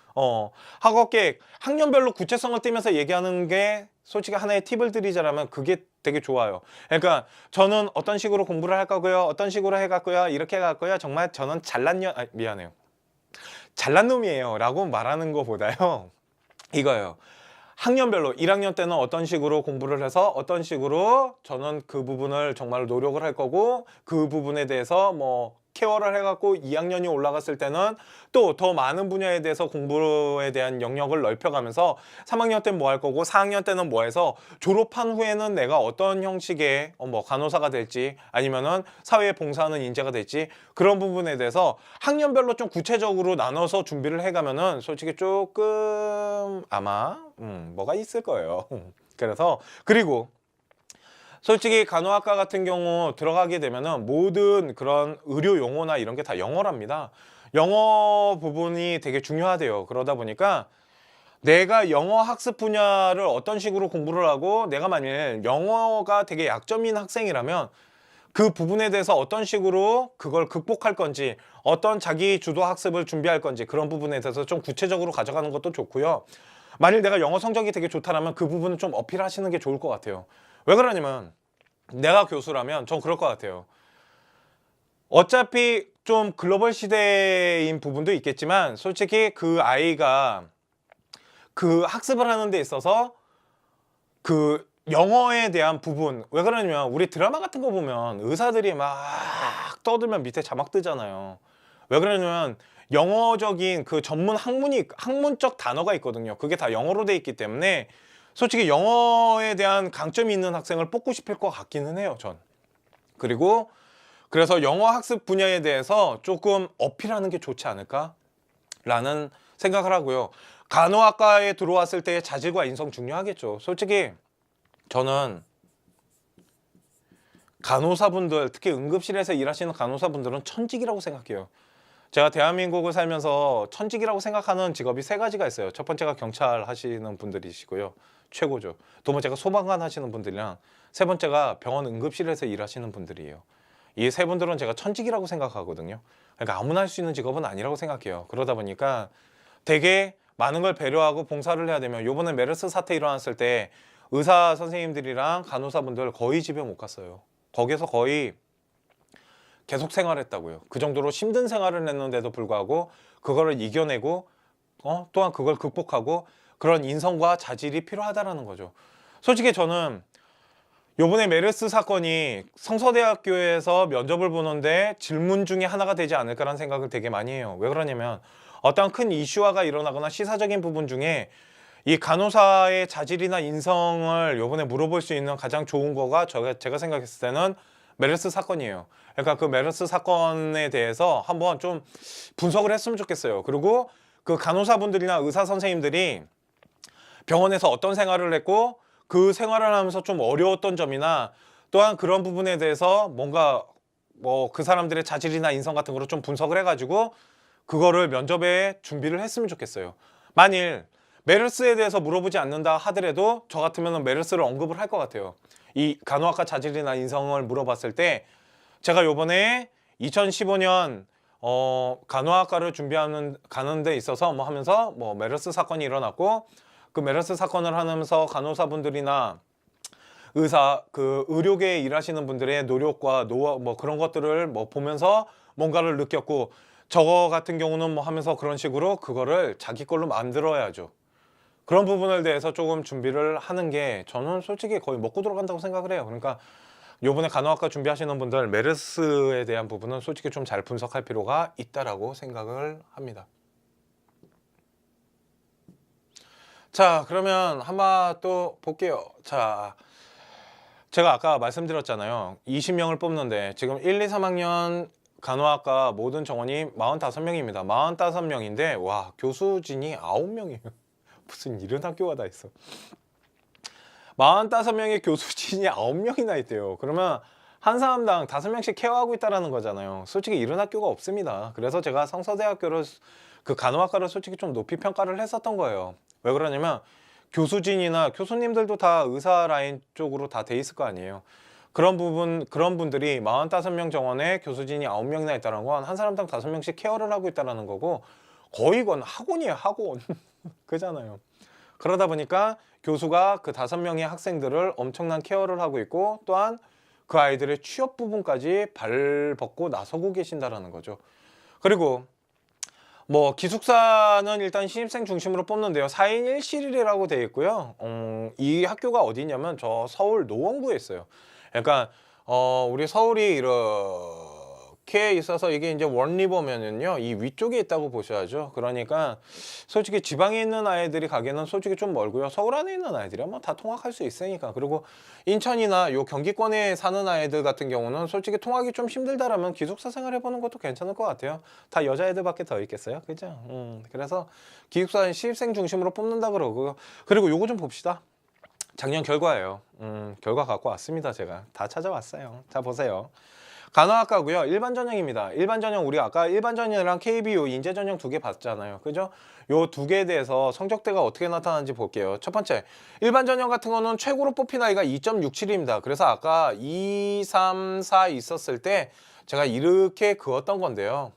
S1: 학업 계획, 학년별로 구체성을 띠면서 얘기하는 게 솔직히 하나의 팁을 드리자면 그게 되게 좋아요. 그러니까 저는 어떤 식으로 공부를 할 거고요. 어떤 식으로 해갈 거야. 이렇게 해갈 거야. 정말 저는 미안해요. 잘난 놈이에요. 라고 말하는 것보다요. 이거예요. 학년별로 1학년 때는 어떤 식으로 공부를 해서 어떤 식으로 저는 그 부분을 정말 노력을 할 거고 그 부분에 대해서 뭐 케어를 해갖고 2학년이 올라갔을 때는 또 더 많은 분야에 대해서 공부에 대한 영역을 넓혀가면서 3학년 때는 뭐 할 거고 4학년 때는 뭐 해서 졸업한 후에는 내가 어떤 형식의 뭐 간호사가 될지 아니면은 사회에 봉사하는 인재가 될지 그런 부분에 대해서 학년별로 좀 구체적으로 나눠서 준비를 해가면은 솔직히 조금 아마 뭐가 있을 거예요. 그래서 그리고 솔직히 간호학과 같은 경우 들어가게 되면은 모든 그런 의료 용어나 이런 게 다 영어랍니다. 영어 부분이 되게 중요하대요. 그러다 보니까 내가 영어 학습 분야를 어떤 식으로 공부를 하고 내가 만일 영어가 되게 약점인 학생이라면 그 부분에 대해서 어떤 식으로 그걸 극복할 건지 어떤 자기 주도 학습을 준비할 건지 그런 부분에 대해서 좀 구체적으로 가져가는 것도 좋고요. 만일 내가 영어 성적이 되게 좋다면 그 부분은 좀 어필하시는 게 좋을 것 같아요. 왜 그러냐면 내가 교수라면 전 그럴 것 같아요. 어차피 좀 글로벌 시대인 부분도 있겠지만 솔직히 그 아이가 그 학습을 하는 데 있어서 그 영어에 대한 부분, 왜 그러냐면 우리 드라마 같은 거 보면 의사들이 막 떠들면 밑에 자막 뜨잖아요. 왜 그러냐면 영어적인 그 전문 학문적 단어가 있거든요. 그게 다 영어로 돼 있기 때문에 솔직히 영어에 대한 강점이 있는 학생을 뽑고 싶을 것 같기는 해요, 전. 그리고 그래서 영어 학습 분야에 대해서 조금 어필하는 게 좋지 않을까라는 생각을 하고요. 간호학과에 들어왔을 때 자질과 인성 중요하겠죠. 솔직히 저는 간호사분들, 특히 응급실에서 일하시는 간호사분들은 천직이라고 생각해요. 제가 대한민국을 살면서 천직이라고 생각하는 직업이 3가지가 있어요. 첫 번째가 경찰 하시는 분들이시고요. 최고죠. 두 번째가 소방관 하시는 분들이랑 세 번째가 병원 응급실에서 일하시는 분들이에요. 이 세 분들은 제가 천직이라고 생각하거든요. 그러니까 아무나 할 수 있는 직업은 아니라고 생각해요. 그러다 보니까 되게 많은 걸 배려하고 봉사를 해야 되면 요번에 메르스 사태 일어났을 때 의사 선생님들이랑 간호사분들 거의 집에 못 갔어요. 거기서 거의 계속 생활했다고요. 그 정도로 힘든 생활을 했는데도 불구하고 그거를 이겨내고 또한 그걸 극복하고 그런 인성과 자질이 필요하다라는 거죠. 솔직히 저는 요번에 메르스 사건이 성서대학교에서 면접을 보는데 질문 중에 하나가 되지 않을까라는 생각을 되게 많이 해요. 왜 그러냐면 어떤 큰 이슈화가 일어나거나 시사적인 부분 중에 이 간호사의 자질이나 인성을 요번에 물어볼 수 있는 가장 좋은 거가 제가 생각했을 때는 메르스 사건이에요. 그러니까 그 메르스 사건에 대해서 한번 좀 분석을 했으면 좋겠어요. 그리고 그 간호사분들이나 의사 선생님들이 병원에서 어떤 생활을 했고 그 생활을 하면서 좀 어려웠던 점이나 또한 그런 부분에 대해서 뭔가 뭐 그 사람들의 자질이나 인성 같은 거를 좀 분석을 해가지고 그거를 면접에 준비를 했으면 좋겠어요. 만일 메르스에 대해서 물어보지 않는다 하더라도 저 같으면 메르스를 언급을 할 것 같아요. 이 간호학과 자질이나 인성을 물어봤을 때 제가 요번에 2015년 간호학과를 가는 데 있어서 뭐 하면서 뭐 메르스 사건이 일어났고, 그 메르스 사건을 하면서 간호사분들이나 의료계에 일하시는 분들의 노력과 노하 뭐 그런 것들을 뭐 보면서 뭔가를 느꼈고, 저거 같은 경우는 뭐 하면서 그런 식으로 그거를 자기 걸로 만들어야죠. 그런 부분에 대해서 조금 준비를 하는 게 저는 솔직히 거의 먹고 들어간다고 생각을 해요. 그러니까 요번에 간호학과 준비하시는 분들 메르스에 대한 부분은 솔직히 좀 잘 분석할 필요가 있다라고 생각을 합니다. 자, 그러면 한번 또 볼게요. 자, 제가 아까 말씀드렸잖아요. 20명을 뽑는데 지금 1, 2, 3학년 간호학과 모든 정원이 45명입니다. 45명인데 와, 교수진이 9명이에요. 무슨 이런 학교가 다 있어. 45명의 교수진이 9명이나 있대요. 그러면 한 사람당 5명씩 케어하고 있다는 거잖아요. 솔직히 이런 학교가 없습니다. 그래서 제가 성서대학교를 그 간호학과를 솔직히 좀 높이 평가를 했었던 거예요. 왜 그러냐면 교수진이나 교수님들도 다 의사 라인 쪽으로 다 돼 있을 거 아니에요. 그런 분들이 45명 정원에 교수진이 9명이나 있다는 건 한 사람당 5명씩 케어를 하고 있다는 거고, 거의 이건 학원이에요, 학원. 그잖아요. 그러다 보니까 교수가 그 5명의 학생들을 엄청난 케어를 하고 있고, 또한 그 아이들의 취업 부분까지 발벗고 나서고 계신다라는 거죠. 그리고 뭐 기숙사는 일단 신입생 중심으로 뽑는데요. 4인 1실이라고 되어 있고요. 이 학교가 어디냐면 저 서울 노원구에 있어요. 그러니까 우리 서울이 이렇게 있어서 이게 이제 원리버면은요, 이 위쪽에 있다고 보셔야죠. 그러니까 솔직히 지방에 있는 아이들이 가기에는 솔직히 좀 멀고요. 서울 안에 있는 아이들이 뭐 다 통학할 수 있으니까. 그리고 인천이나 요 경기권에 사는 아이들 같은 경우는 솔직히 통학이 좀 힘들다라면 기숙사 생활 해보는 것도 괜찮을 것 같아요. 다 여자애들밖에 더 있겠어요, 그죠? 그래서 기숙사 신입생 중심으로 뽑는다 그러고. 그리고 요거 좀 봅시다. 작년 결과예요. 결과 갖고 왔습니다. 제가 다 찾아왔어요. 자, 보세요. 간호학과고요. 일반 전형입니다. 일반 전형, 우리 아까 일반 전형이랑 KBO 인재 전형 두 개 봤잖아요. 그죠? 요 두 개에 대해서 성적대가 어떻게 나타나는지 볼게요. 첫 번째, 일반 전형 같은 거는 최고로 뽑힌 아이가 2.67입니다. 그래서 아까 2, 3, 4 있었을 때 제가 이렇게 그었던 건데요.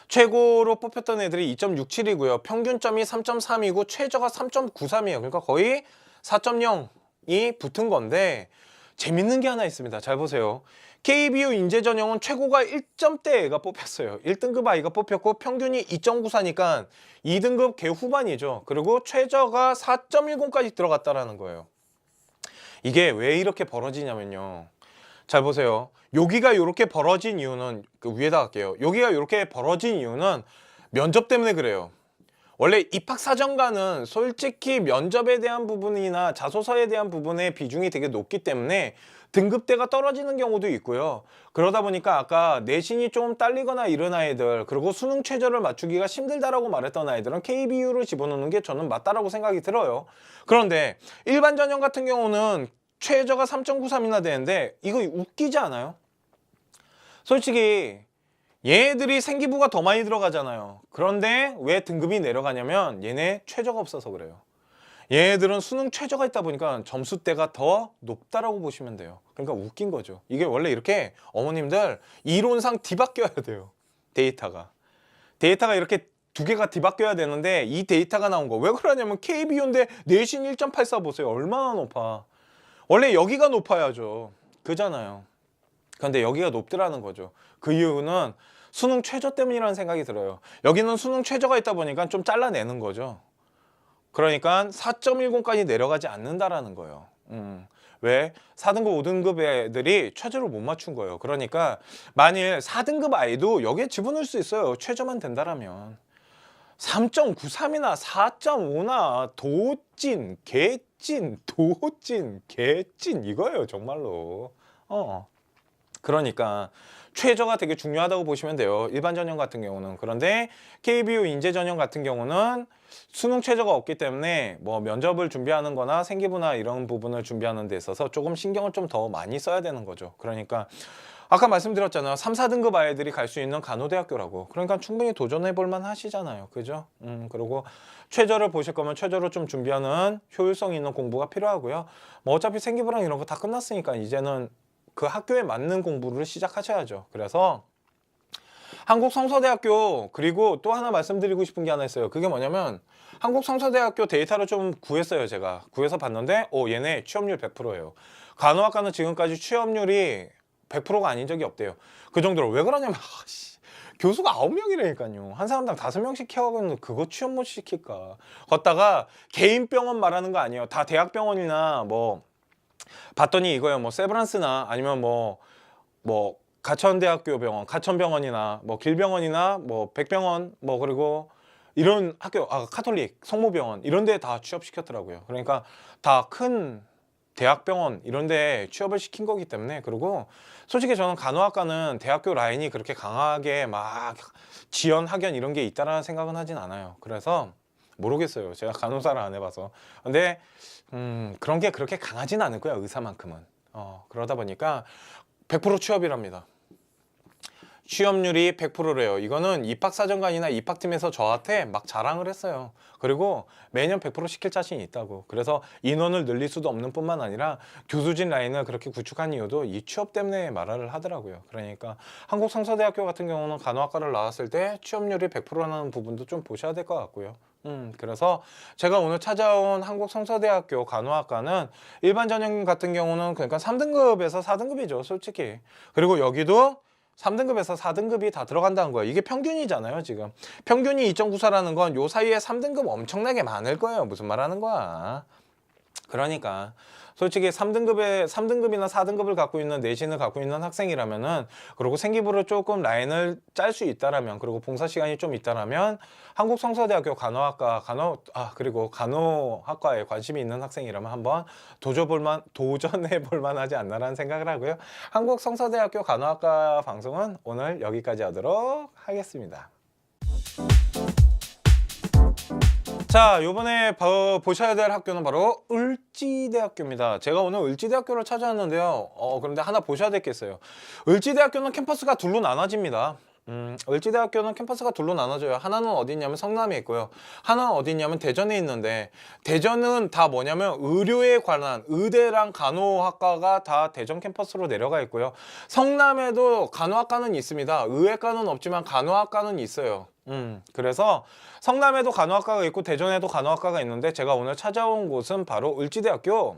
S1: 최고로 뽑혔던 애들이 2.67이고요. 평균점이 3.3이고 최저가 3.93이에요. 그러니까 거의 4.0이 붙은 건데, 재밌는 게 하나 있습니다. 잘 보세요. KBO 인재 전형은 최고가 1점대가 뽑혔어요. 1등급 아이가 뽑혔고 평균이 2.94니까 2등급 개 후반이죠. 그리고 최저가 4.10까지 들어갔다라는 거예요. 이게 왜 이렇게 벌어지냐면요. 잘 보세요. 여기가 이렇게 벌어진 이유는, 그 위에다 할게요. 여기가 이렇게 벌어진 이유는 면접 때문에 그래요. 원래 입학사정관은 솔직히 면접에 대한 부분이나 자소서에 대한 부분의 비중이 되게 높기 때문에 등급대가 떨어지는 경우도 있고요. 그러다 보니까 아까 내신이 좀 딸리거나 이런 아이들, 그리고 수능 최저를 맞추기가 힘들다라고 말했던 아이들은 KBU를 집어넣는 게 저는 맞다라고 생각이 들어요. 그런데 일반 전형 같은 경우는 최저가 3.93이나 되는데 이거 웃기지 않아요? 솔직히 얘네들이 생기부가 더 많이 들어가잖아요. 그런데 왜 등급이 내려가냐면 얘네 최저가 없어서 그래요. 얘네들은 수능 최저가 있다 보니까 점수대가 더 높다라고 보시면 돼요. 그러니까 웃긴 거죠. 이게 원래 이렇게 어머님들 이론상 뒤바뀌어야 돼요. 데이터가 이렇게 두 개가 뒤바뀌어야 되는데 이 데이터가 나온 거 왜 그러냐면 KBO인데 내신 1.84 보세요. 얼마나 높아. 원래 여기가 높아야죠. 그잖아요. 근데 여기가 높더라는 거죠. 그 이유는 수능 최저 때문이라는 생각이 들어요. 여기는 수능 최저가 있다 보니까 좀 잘라내는 거죠. 그러니까 4.10까지 내려가지 않는다라는 거예요. 왜? 4등급, 5등급 애들이 최저를 못 맞춘 거예요. 그러니까 만일 4등급 아이도 여기에 집어넣을 수 있어요. 최저만 된다라면. 3.93이나 4.5나 도찐, 개찐, 도찐, 개찐 이거예요, 정말로. 그러니까 최저가 되게 중요하다고 보시면 돼요. 일반 전형 같은 경우는. 그런데 KBO 인재 전형 같은 경우는 수능 최저가 없기 때문에 뭐 면접을 준비하는 거나 생기부나 이런 부분을 준비하는 데 있어서 조금 신경을 좀 더 많이 써야 되는 거죠. 그러니까 아까 말씀드렸잖아요. 3, 4등급 아이들이 갈 수 있는 간호대학교라고. 그러니까 충분히 도전해 볼 만 하시잖아요. 그죠? 그리고 최저를 보실 거면 최저를 좀 준비하는 효율성 있는 공부가 필요하고요. 뭐 어차피 생기부랑 이런 거 다 끝났으니까 이제는 그 학교에 맞는 공부를 시작하셔야죠. 그래서 한국성서대학교, 그리고 또 하나 말씀드리고 싶은 게 하나 있어요. 그게 뭐냐면 한국성서대학교 데이터를 좀 구했어요. 제가 구해서 봤는데 얘네 취업률 100%예요. 간호학과는 지금까지 취업률이 100%가 아닌 적이 없대요. 그 정도로. 왜 그러냐면 교수가 9명이라니까요. 한 사람당 5명씩 키워가면 그거 취업 못 시킬까. 걷다가 개인 병원 말하는 거 아니에요. 다 대학병원이나 뭐 봤더니 이거예요. 뭐 세브란스나 아니면 뭐 가천대학교 병원, 가천병원이나 뭐 길병원이나 뭐 백병원 뭐 그리고 이런 학교, 카톨릭, 성모병원 이런 데 다 취업시켰더라고요. 그러니까 다 큰 대학병원 이런 데 취업을 시킨 거기 때문에. 그리고 솔직히 저는 간호학과는 대학교 라인이 그렇게 강하게 막 지연, 학연 이런 게 있다라는 생각은 하진 않아요. 그래서 모르겠어요. 제가 간호사를 안 해봐서. 근데 그런 게 그렇게 강하진 않을 거야, 의사만큼은. 그러다 보니까 100% 취업이랍니다. 취업률이 100%래요. 이거는 입학사정관이나 입학팀에서 저한테 막 자랑을 했어요. 그리고 매년 100% 시킬 자신이 있다고. 그래서 인원을 늘릴 수도 없는 뿐만 아니라 교수진 라인을 그렇게 구축한 이유도 이 취업 때문에 말을 하더라고요. 그러니까 한국성서대학교 같은 경우는 간호학과를 나왔을 때 취업률이 100%라는 부분도 좀 보셔야 될 것 같고요. 그래서 제가 오늘 찾아온 한국성서대학교 간호학과는 일반 전형 같은 경우는 그러니까 3등급에서 4등급이죠, 솔직히. 그리고 여기도 3등급에서 4등급이 다 들어간다는 거예요. 이게 평균이잖아요, 지금. 평균이 2.94라는 건 요 사이에 3등급 엄청나게 많을 거예요. 무슨 말 하는 거야. 그러니까 솔직히 3등급이나 4등급을 갖고 있는 내신을 갖고 있는 학생이라면은, 그리고 생기부를 조금 라인을 짤 수 있다라면, 그리고 봉사 시간이 좀 있다라면 한국성서대학교 간호학과 그리고 간호학과에 관심이 있는 학생이라면 한번 도전해 볼 만하지 않나라는 생각을 하고요. 한국성서대학교 간호학과 방송은 오늘 여기까지 하도록 하겠습니다. 자, 요번에 보셔야 될 학교는 바로 을지대학교입니다. 제가 오늘 을지대학교를 찾아왔는데요. 그런데 하나 보셔야 될 게 있어요. 을지대학교는 캠퍼스가 둘로 나눠집니다. 을지대학교는 캠퍼스가 둘로 나눠져요. 하나는 어디 있냐면 성남에 있고요. 하나는 어디 있냐면 대전에 있는데, 대전은 다 뭐냐면 의료에 관한 의대랑 간호학과가 다 대전 캠퍼스로 내려가 있고요. 성남에도 간호학과는 있습니다. 의외과는 없지만 간호학과는 있어요. 그래서 성남에도 간호학과가 있고 대전에도 간호학과가 있는데, 제가 오늘 찾아온 곳은 바로 을지대학교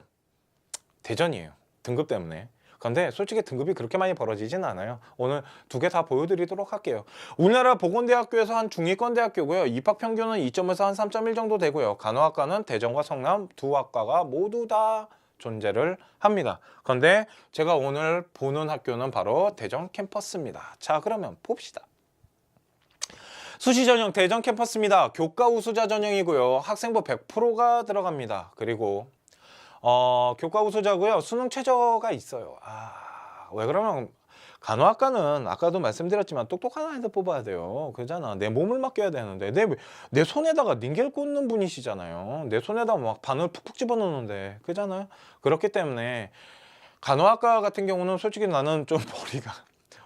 S1: 대전이에요. 등급 때문에. 근데 솔직히 등급이 그렇게 많이 벌어지진 않아요. 오늘 두 개 다 보여드리도록 할게요. 우리나라 보건대학교에서 한 중위권 대학교고요. 입학 평균은 2점에서 한 3.1 정도 되고요. 간호학과는 대전과 성남 두 학과가 모두 다 존재를 합니다. 그런데 제가 오늘 보는 학교는 바로 대전 캠퍼스입니다. 자, 그러면 봅시다. 수시 전형 대전 캠퍼스입니다. 교과 우수자 전형이고요. 학생부 100%가 들어갑니다. 그리고 교과 우수자고요. 수능 최저가 있어요. 왜 그러면 간호학과는 아까도 말씀드렸지만 똑똑한 아이들 뽑아야 돼요. 그잖아. 내 몸을 맡겨야 되는데 내 손에다가 닌겔 꽂는 분이시잖아요. 내 손에다가 막 바늘 푹푹 집어넣는데, 그잖아요. 그렇기 때문에 간호학과 같은 경우는 솔직히 나는 좀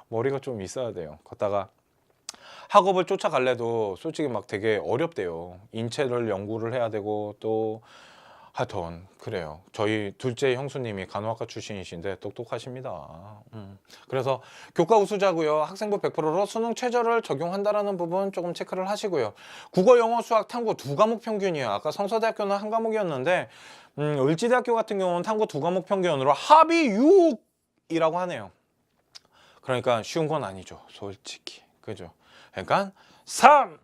S1: 머리가 좀 있어야 돼요. 걷다가 학업을 쫓아갈래도 솔직히 막 되게 어렵대요. 인체를 연구를 해야 되고, 또 하여튼 그래요. 저희 둘째 형수님이 간호학과 출신이신데 똑똑하십니다. 그래서 교과 우수자고요. 학생부 100%로 수능 최저를 적용한다라는 부분 조금 체크를 하시고요. 국어, 영어, 수학, 탐구 두 과목 평균이에요. 아까 성서대학교는 한 과목이었는데 을지대학교 같은 경우는 탐구 두 과목 평균으로 합이 6이라고 하네요. 그러니까 쉬운 건 아니죠, 솔직히. 그죠? 그러니까 3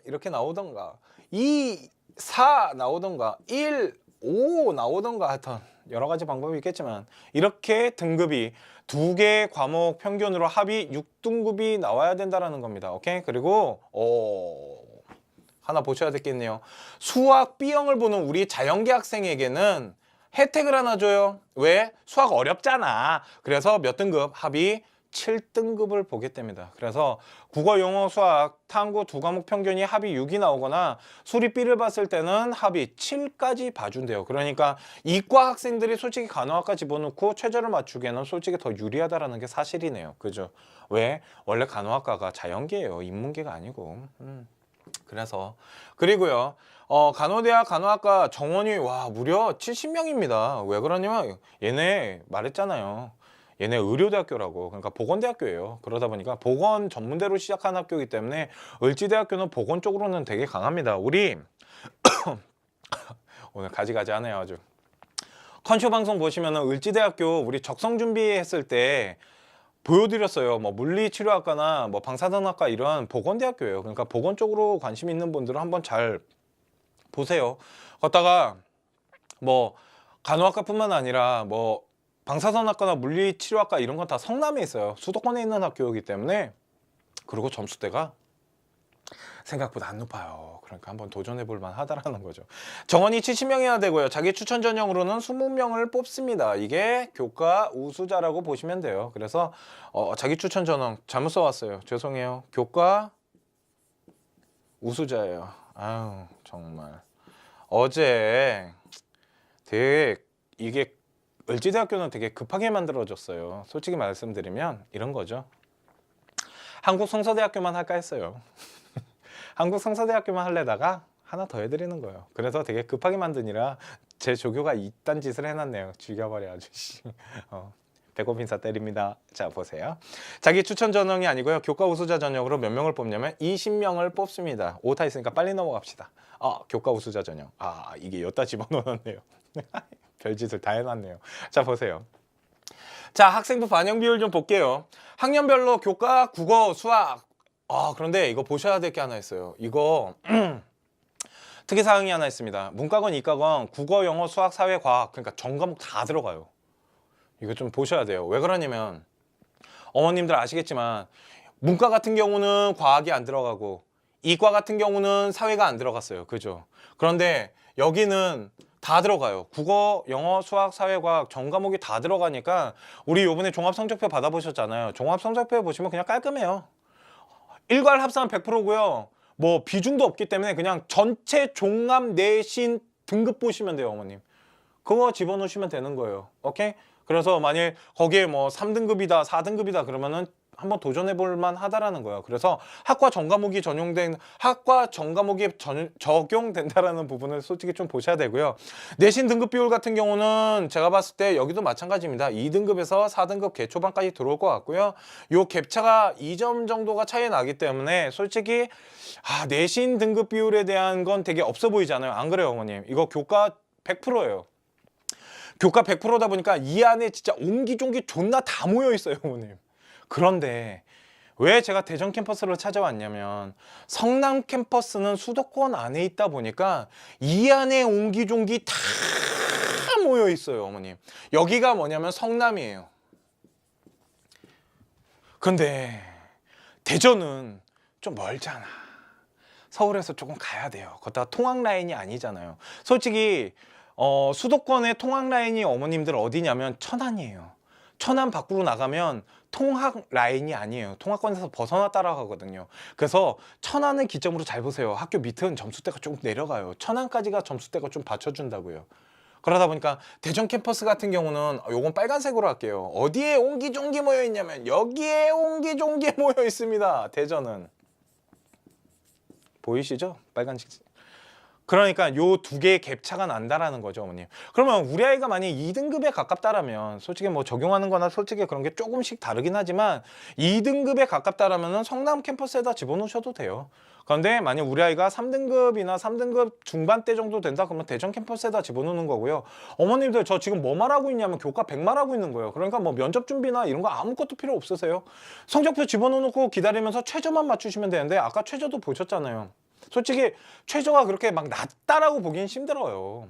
S1: 이렇게 나오던가, 2 4 나오던가, 1 5 나오던가, 하여튼 여러 가지 방법이 있겠지만 이렇게 등급이 두 개 과목 평균으로 합이 6등급이 나와야 된다라는 겁니다. 오케이? 그리고 하나 보셔야 되겠네요. 수학 B형을 보는 우리 자연계 학생에게는 혜택을 하나 줘요. 왜? 수학 어렵잖아. 그래서 몇 등급? 합이 7등급을 보게 됩니다. 그래서 국어, 영어, 수학, 탐구 두 과목 평균이 합이 6이 나오거나 수리 B를 봤을 때는 합이 7까지 봐준대요. 그러니까 이과 학생들이 솔직히 간호학과 집어넣고 최저를 맞추기에는 솔직히 더 유리하다라는 게 사실이네요. 그죠? 왜? 원래 간호학과가 자연계예요. 인문계가 아니고. 그래서 그리고요. 간호대학 간호학과 정원이 와 무려 70명입니다. 왜 그러냐면 얘네 말했잖아요. 얘네 의료대학교라고. 그러니까 보건대학교예요. 그러다 보니까 보건 전문대로 시작한 학교이기 때문에 을지대학교는 보건 쪽으로는 되게 강합니다. 우리 오늘 가지가지 하네요 아주. 컨쇼 방송 보시면은 을지대학교 우리 적성 준비했을 때 보여드렸어요. 뭐 물리치료학과나 뭐 방사선학과 이런 보건대학교예요. 그러니까 보건 쪽으로 관심 있는 분들은 한번 잘 보세요. 걷다가 뭐 간호학과뿐만 아니라 뭐 방사선학과나 물리치료학과 이런 건 다 성남에 있어요. 수도권에 있는 학교이기 때문에. 그리고 점수대가 생각보다 안 높아요. 그러니까 한번 도전해 볼 만하다라는 거죠. 정원이 70명이나 되고요. 자기 추천 전형으로는 20명을 뽑습니다. 이게 교과 우수자라고 보시면 돼요. 그래서 자기 추천 전형 잘못 써왔어요. 죄송해요. 교과 우수자예요. 아유 정말 어제 되게 이게 을지대학교는 되게 급하게 만들어졌어요. 솔직히 말씀드리면 이런 거죠. 한국성서대학교만 할까 했어요. 한국성서대학교만 하려다가 하나 더 해드리는 거예요. 그래서 되게 급하게 만드니라 제 조교가 이딴 짓을 해놨네요. 죽여버려 아주. 배꼽 인사 때립니다. 자 보세요. 자기 추천 전형이 아니고요. 교과 우수자 전형으로 몇 명을 뽑냐면 20명을 뽑습니다. 오타 있으니까 빨리 넘어갑시다. 교과 우수자 전형. 이게 여기다 집어넣었네요. 별짓을 다 해놨네요. 자 보세요. 자 학생부 반영 비율 좀 볼게요. 학년별로 교과, 국어, 수학. 그런데 이거 보셔야 될 게 하나 있어요. 이거 특이사항이 하나 있습니다. 문과건, 이과건, 국어, 영어, 수학, 사회, 과학 그러니까 전 과목 다 들어가요. 이거 좀 보셔야 돼요. 왜 그러냐면 어머님들 아시겠지만 문과 같은 경우는 과학이 안 들어가고 이과 같은 경우는 사회가 안 들어갔어요. 그죠? 그런데 여기는 다 들어가요. 국어, 영어, 수학, 사회과학 전 과목이 다 들어가니까 우리 요번에 종합성적표 받아보셨잖아요. 종합성적표에 보시면 그냥 깔끔해요. 일괄 합산 100%고요. 뭐 비중도 없기 때문에 그냥 전체 종합 내신 등급 보시면 돼요, 어머님. 그거 집어넣으시면 되는 거예요. 오케이? 그래서 만일 거기에 뭐 3등급이다, 4등급이다 그러면은 한번 도전해 볼 만하다라는 거예요. 그래서 학과 전 과목이 적용된다라는 부분을 솔직히 좀 보셔야 되고요. 내신 등급 비율 같은 경우는 제가 봤을 때 여기도 마찬가지입니다. 2등급에서 4등급 개초반까지 들어올 것 같고요. 요 갭차가 2점 정도가 차이 나기 때문에 솔직히 내신 등급 비율에 대한 건 되게 없어 보이잖아요. 안 그래요, 어머님? 이거 교과 100%예요. 교과 100%다 보니까 이 안에 진짜 옹기종기 존나 다 모여 있어요, 어머님. 그런데 왜 제가 대전 캠퍼스를 찾아왔냐면 성남 캠퍼스는 수도권 안에 있다 보니까 이 안에 옹기종기 다 모여 있어요, 어머님. 여기가 뭐냐면 성남이에요. 근데 대전은 좀 멀잖아. 서울에서 조금 가야 돼요. 거기다가 통학 라인이 아니잖아요. 솔직히 수도권의 통학 라인이 어머님들 어디냐면 천안이에요. 천안 밖으로 나가면 통학 라인이 아니에요. 통학권에서 벗어나 따라가거든요. 그래서 천안을 기점으로 잘 보세요. 학교 밑은 점수대가 조금 내려가요. 천안까지가 점수대가 좀 받쳐준다고요. 그러다 보니까 대전 캠퍼스 같은 경우는 요건 빨간색으로 할게요. 어디에 옹기종기 모여 있냐면 여기에 옹기종기 모여 있습니다. 대전은 보이시죠? 빨간색. 그러니까 요 두 개의 갭차가 난다라는 거죠, 어머님. 그러면 우리 아이가 만약 2등급에 가깝다라면 솔직히 뭐 적용하는 거나 솔직히 그런 게 조금씩 다르긴 하지만 2등급에 가깝다라면 성남 캠퍼스에다 집어넣으셔도 돼요. 그런데 만약 우리 아이가 3등급이나 3등급 중반대 정도 된다 그러면 대전 캠퍼스에다 집어넣는 거고요. 어머님들 저 지금 뭐 말하고 있냐면 교과 100 말하고 있는 거예요. 그러니까 뭐 면접 준비나 이런 거 아무것도 필요 없으세요. 성적표 집어넣고 기다리면서 최저만 맞추시면 되는데 아까 최저도 보셨잖아요. 솔직히 최저가 그렇게 막 낮다라고 보기엔 힘들어요.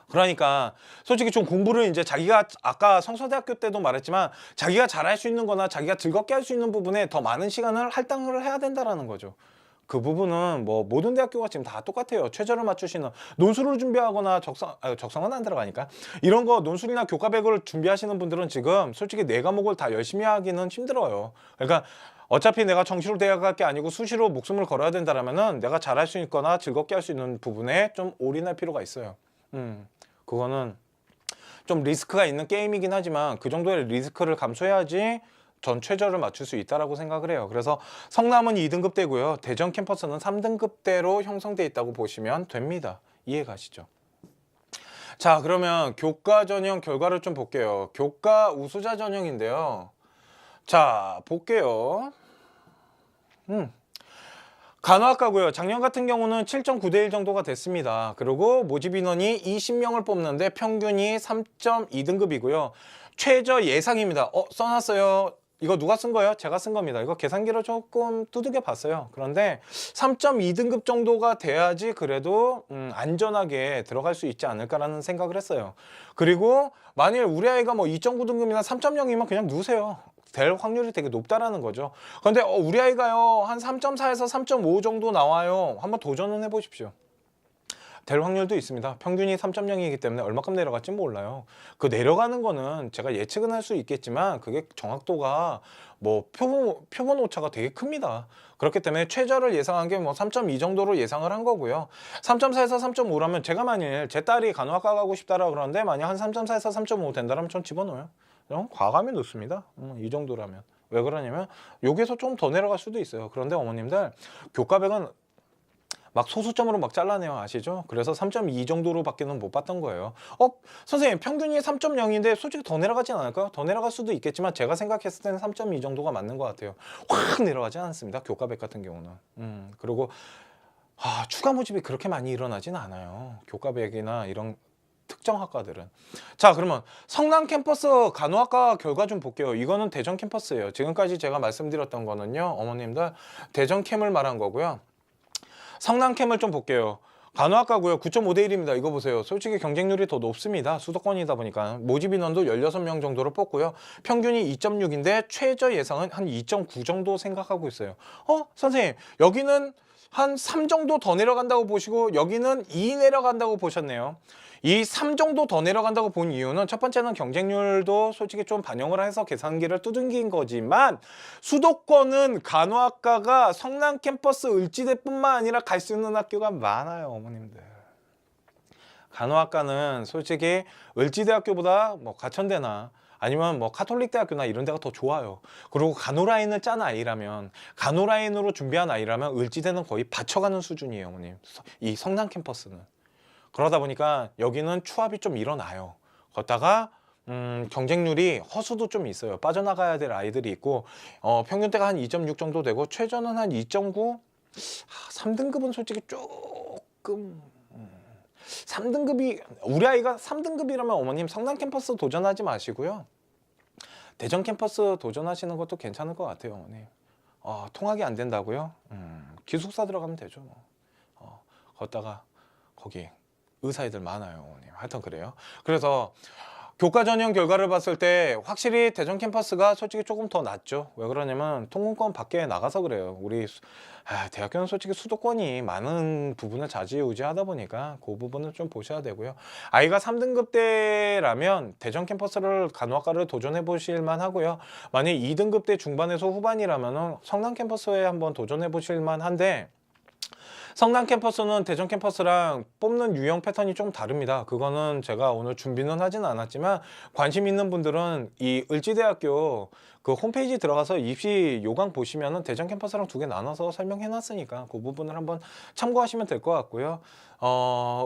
S1: 그러니까 솔직히 좀 공부를 이제 자기가 아까 성서대학교 때도 말했지만 자기가 잘할 수 있는 거나 자기가 즐겁게 할 수 있는 부분에 더 많은 시간을 할당을 해야 된다라는 거죠. 그 부분은 뭐 모든 대학교가 지금 다 똑같아요. 최저를 맞추시는 논술을 준비하거나 적성은 안 들어가니까 이런 거 논술이나 교과백을 준비하시는 분들은 지금 솔직히 네 과목을 다 열심히 하기는 힘들어요. 그러니까 어차피 내가 정시로 대학 갈 게 아니고 수시로 목숨을 걸어야 된다라면은 내가 잘할 수 있거나 즐겁게 할 수 있는 부분에 좀 올인할 필요가 있어요. 그거는 좀 리스크가 있는 게임이긴 하지만 그 정도의 리스크를 감수해야지 전 최저를 맞출 수 있다라고 생각을 해요. 그래서 성남은 2등급대고요. 대전 캠퍼스는 3등급대로 형성돼 있다고 보시면 됩니다. 이해 가시죠? 자, 그러면 교과 전형 결과를 좀 볼게요. 교과 우수자 전형인데요. 자, 볼게요. 간호학과고요. 작년 같은 경우는 7.9대1 정도가 됐습니다. 그리고 모집 인원이 20명을 뽑는데 평균이 3.2등급이고요. 최저 예상입니다. 써놨어요. 이거 누가 쓴 거예요? 제가 쓴 겁니다. 이거 계산기로 조금 두들겨 봤어요. 그런데 3.2등급 정도가 돼야지 그래도 안전하게 들어갈 수 있지 않을까라는 생각을 했어요. 그리고 만일 우리 아이가 뭐 2.9등급이나 3.0이면 그냥 누세요. 될 확률이 되게 높다라는 거죠. 그런데 우리 아이가요 한 3.4에서 3.5 정도 나와요. 한번 도전은 해보십시오. 될 확률도 있습니다. 평균이 3.0이기 때문에 얼마큼 내려갈지 몰라요. 그 내려가는 거는 제가 예측은 할 수 있겠지만 그게 정확도가 뭐 표본 오차가 되게 큽니다. 그렇기 때문에 최저를 예상한 게 뭐 3.2 정도로 예상을 한 거고요. 3.4에서 3.5라면 제가 만일 제 딸이 간호학과 가고 싶다라 그러는데 만약 한 3.4에서 3.5 된다면 전 집어넣어요. 과감히 넣습니다. 이 정도라면. 왜 그러냐면 여기서 좀 더 내려갈 수도 있어요. 그런데 어머님들 교과백은 막 소수점으로 막 잘라내요. 아시죠? 그래서 3.2 정도로밖에는 못 봤던 거예요. 선생님 평균이 3.0인데 솔직히 더 내려가진 않을까요? 더 내려갈 수도 있겠지만 제가 생각했을 때는 3.2 정도가 맞는 것 같아요. 확 내려가지 않습니다. 교과백 같은 경우는. 그리고 추가 모집이 그렇게 많이 일어나진 않아요. 교과백이나 이런 특정 학과들은. 자, 그러면 성남 캠퍼스 간호학과 결과 좀 볼게요. 이거는 대전 캠퍼스예요. 지금까지 제가 말씀드렸던 거는요, 어머님들 대전 캠을 말한 거고요. 성남 캠을 좀 볼게요. 간호학과고요. 9.5대 1입니다. 이거 보세요. 솔직히 경쟁률이 더 높습니다. 수도권이다 보니까 모집 인원도 16명 정도로 뽑고요. 평균이 2.6인데 최저 예상은 한 2.9 정도 생각하고 있어요. 선생님 여기는 한 3 정도 더 내려간다고 보시고 여기는 2 내려간다고 보셨네요. 이 3 정도 더 내려간다고 본 이유는 첫 번째는 경쟁률도 솔직히 좀 반영을 해서 계산기를 두들긴 거지만 수도권은 간호학과가 성남 캠퍼스 을지대뿐만 아니라 갈 수 있는 학교가 많아요. 어머님들. 간호학과는 솔직히 을지대학교보다 뭐 가천대나 아니면 뭐 카톨릭 대학교나 이런 데가 더 좋아요. 그리고 간호라인을 짠 아이라면 간호라인으로 준비한 아이라면 을지대는 거의 받쳐가는 수준이에요. 어머님. 이 성남 캠퍼스는. 그러다 보니까 여기는 추합이 좀 일어나요. 걷다가 경쟁률이 허수도 좀 있어요. 빠져나가야 될 아이들이 있고 평균대가 한 2.6 정도 되고 최저는 한 2.9? 3등급은 솔직히 조금 3등급이 우리 아이가 3등급이라면 어머님 성남 캠퍼스 도전하지 마시고요. 대전 캠퍼스 도전하시는 것도 괜찮을 것 같아요. 어머님. 통학이 안 된다고요? 기숙사 들어가면 되죠. 걷다가 거기 의사애들 많아요. 어머님. 하여튼 그래요. 그래서 교과 전형 결과를 봤을 때 확실히 대전 캠퍼스가 솔직히 조금 더 낫죠. 왜 그러냐면 통근권 밖에 나가서 그래요. 우리 대학교는 솔직히 수도권이 많은 부분을 좌지우지하다 보니까 그 부분을 좀 보셔야 되고요. 아이가 3등급대라면 대전 캠퍼스를 간호학과를 도전해 보실 만하고요. 만약 2등급대 중반에서 후반이라면 성남 캠퍼스에 한번 도전해 보실 만한데 성남 캠퍼스는 대전 캠퍼스랑 뽑는 유형 패턴이 좀 다릅니다. 그거는 제가 오늘 준비는 하진 않았지만 관심 있는 분들은 이 을지대학교 그 홈페이지 들어가서 입시 요강 보시면은 대전 캠퍼스랑 두 개 나눠서 설명해 놨으니까 그 부분을 한번 참고하시면 될 것 같고요.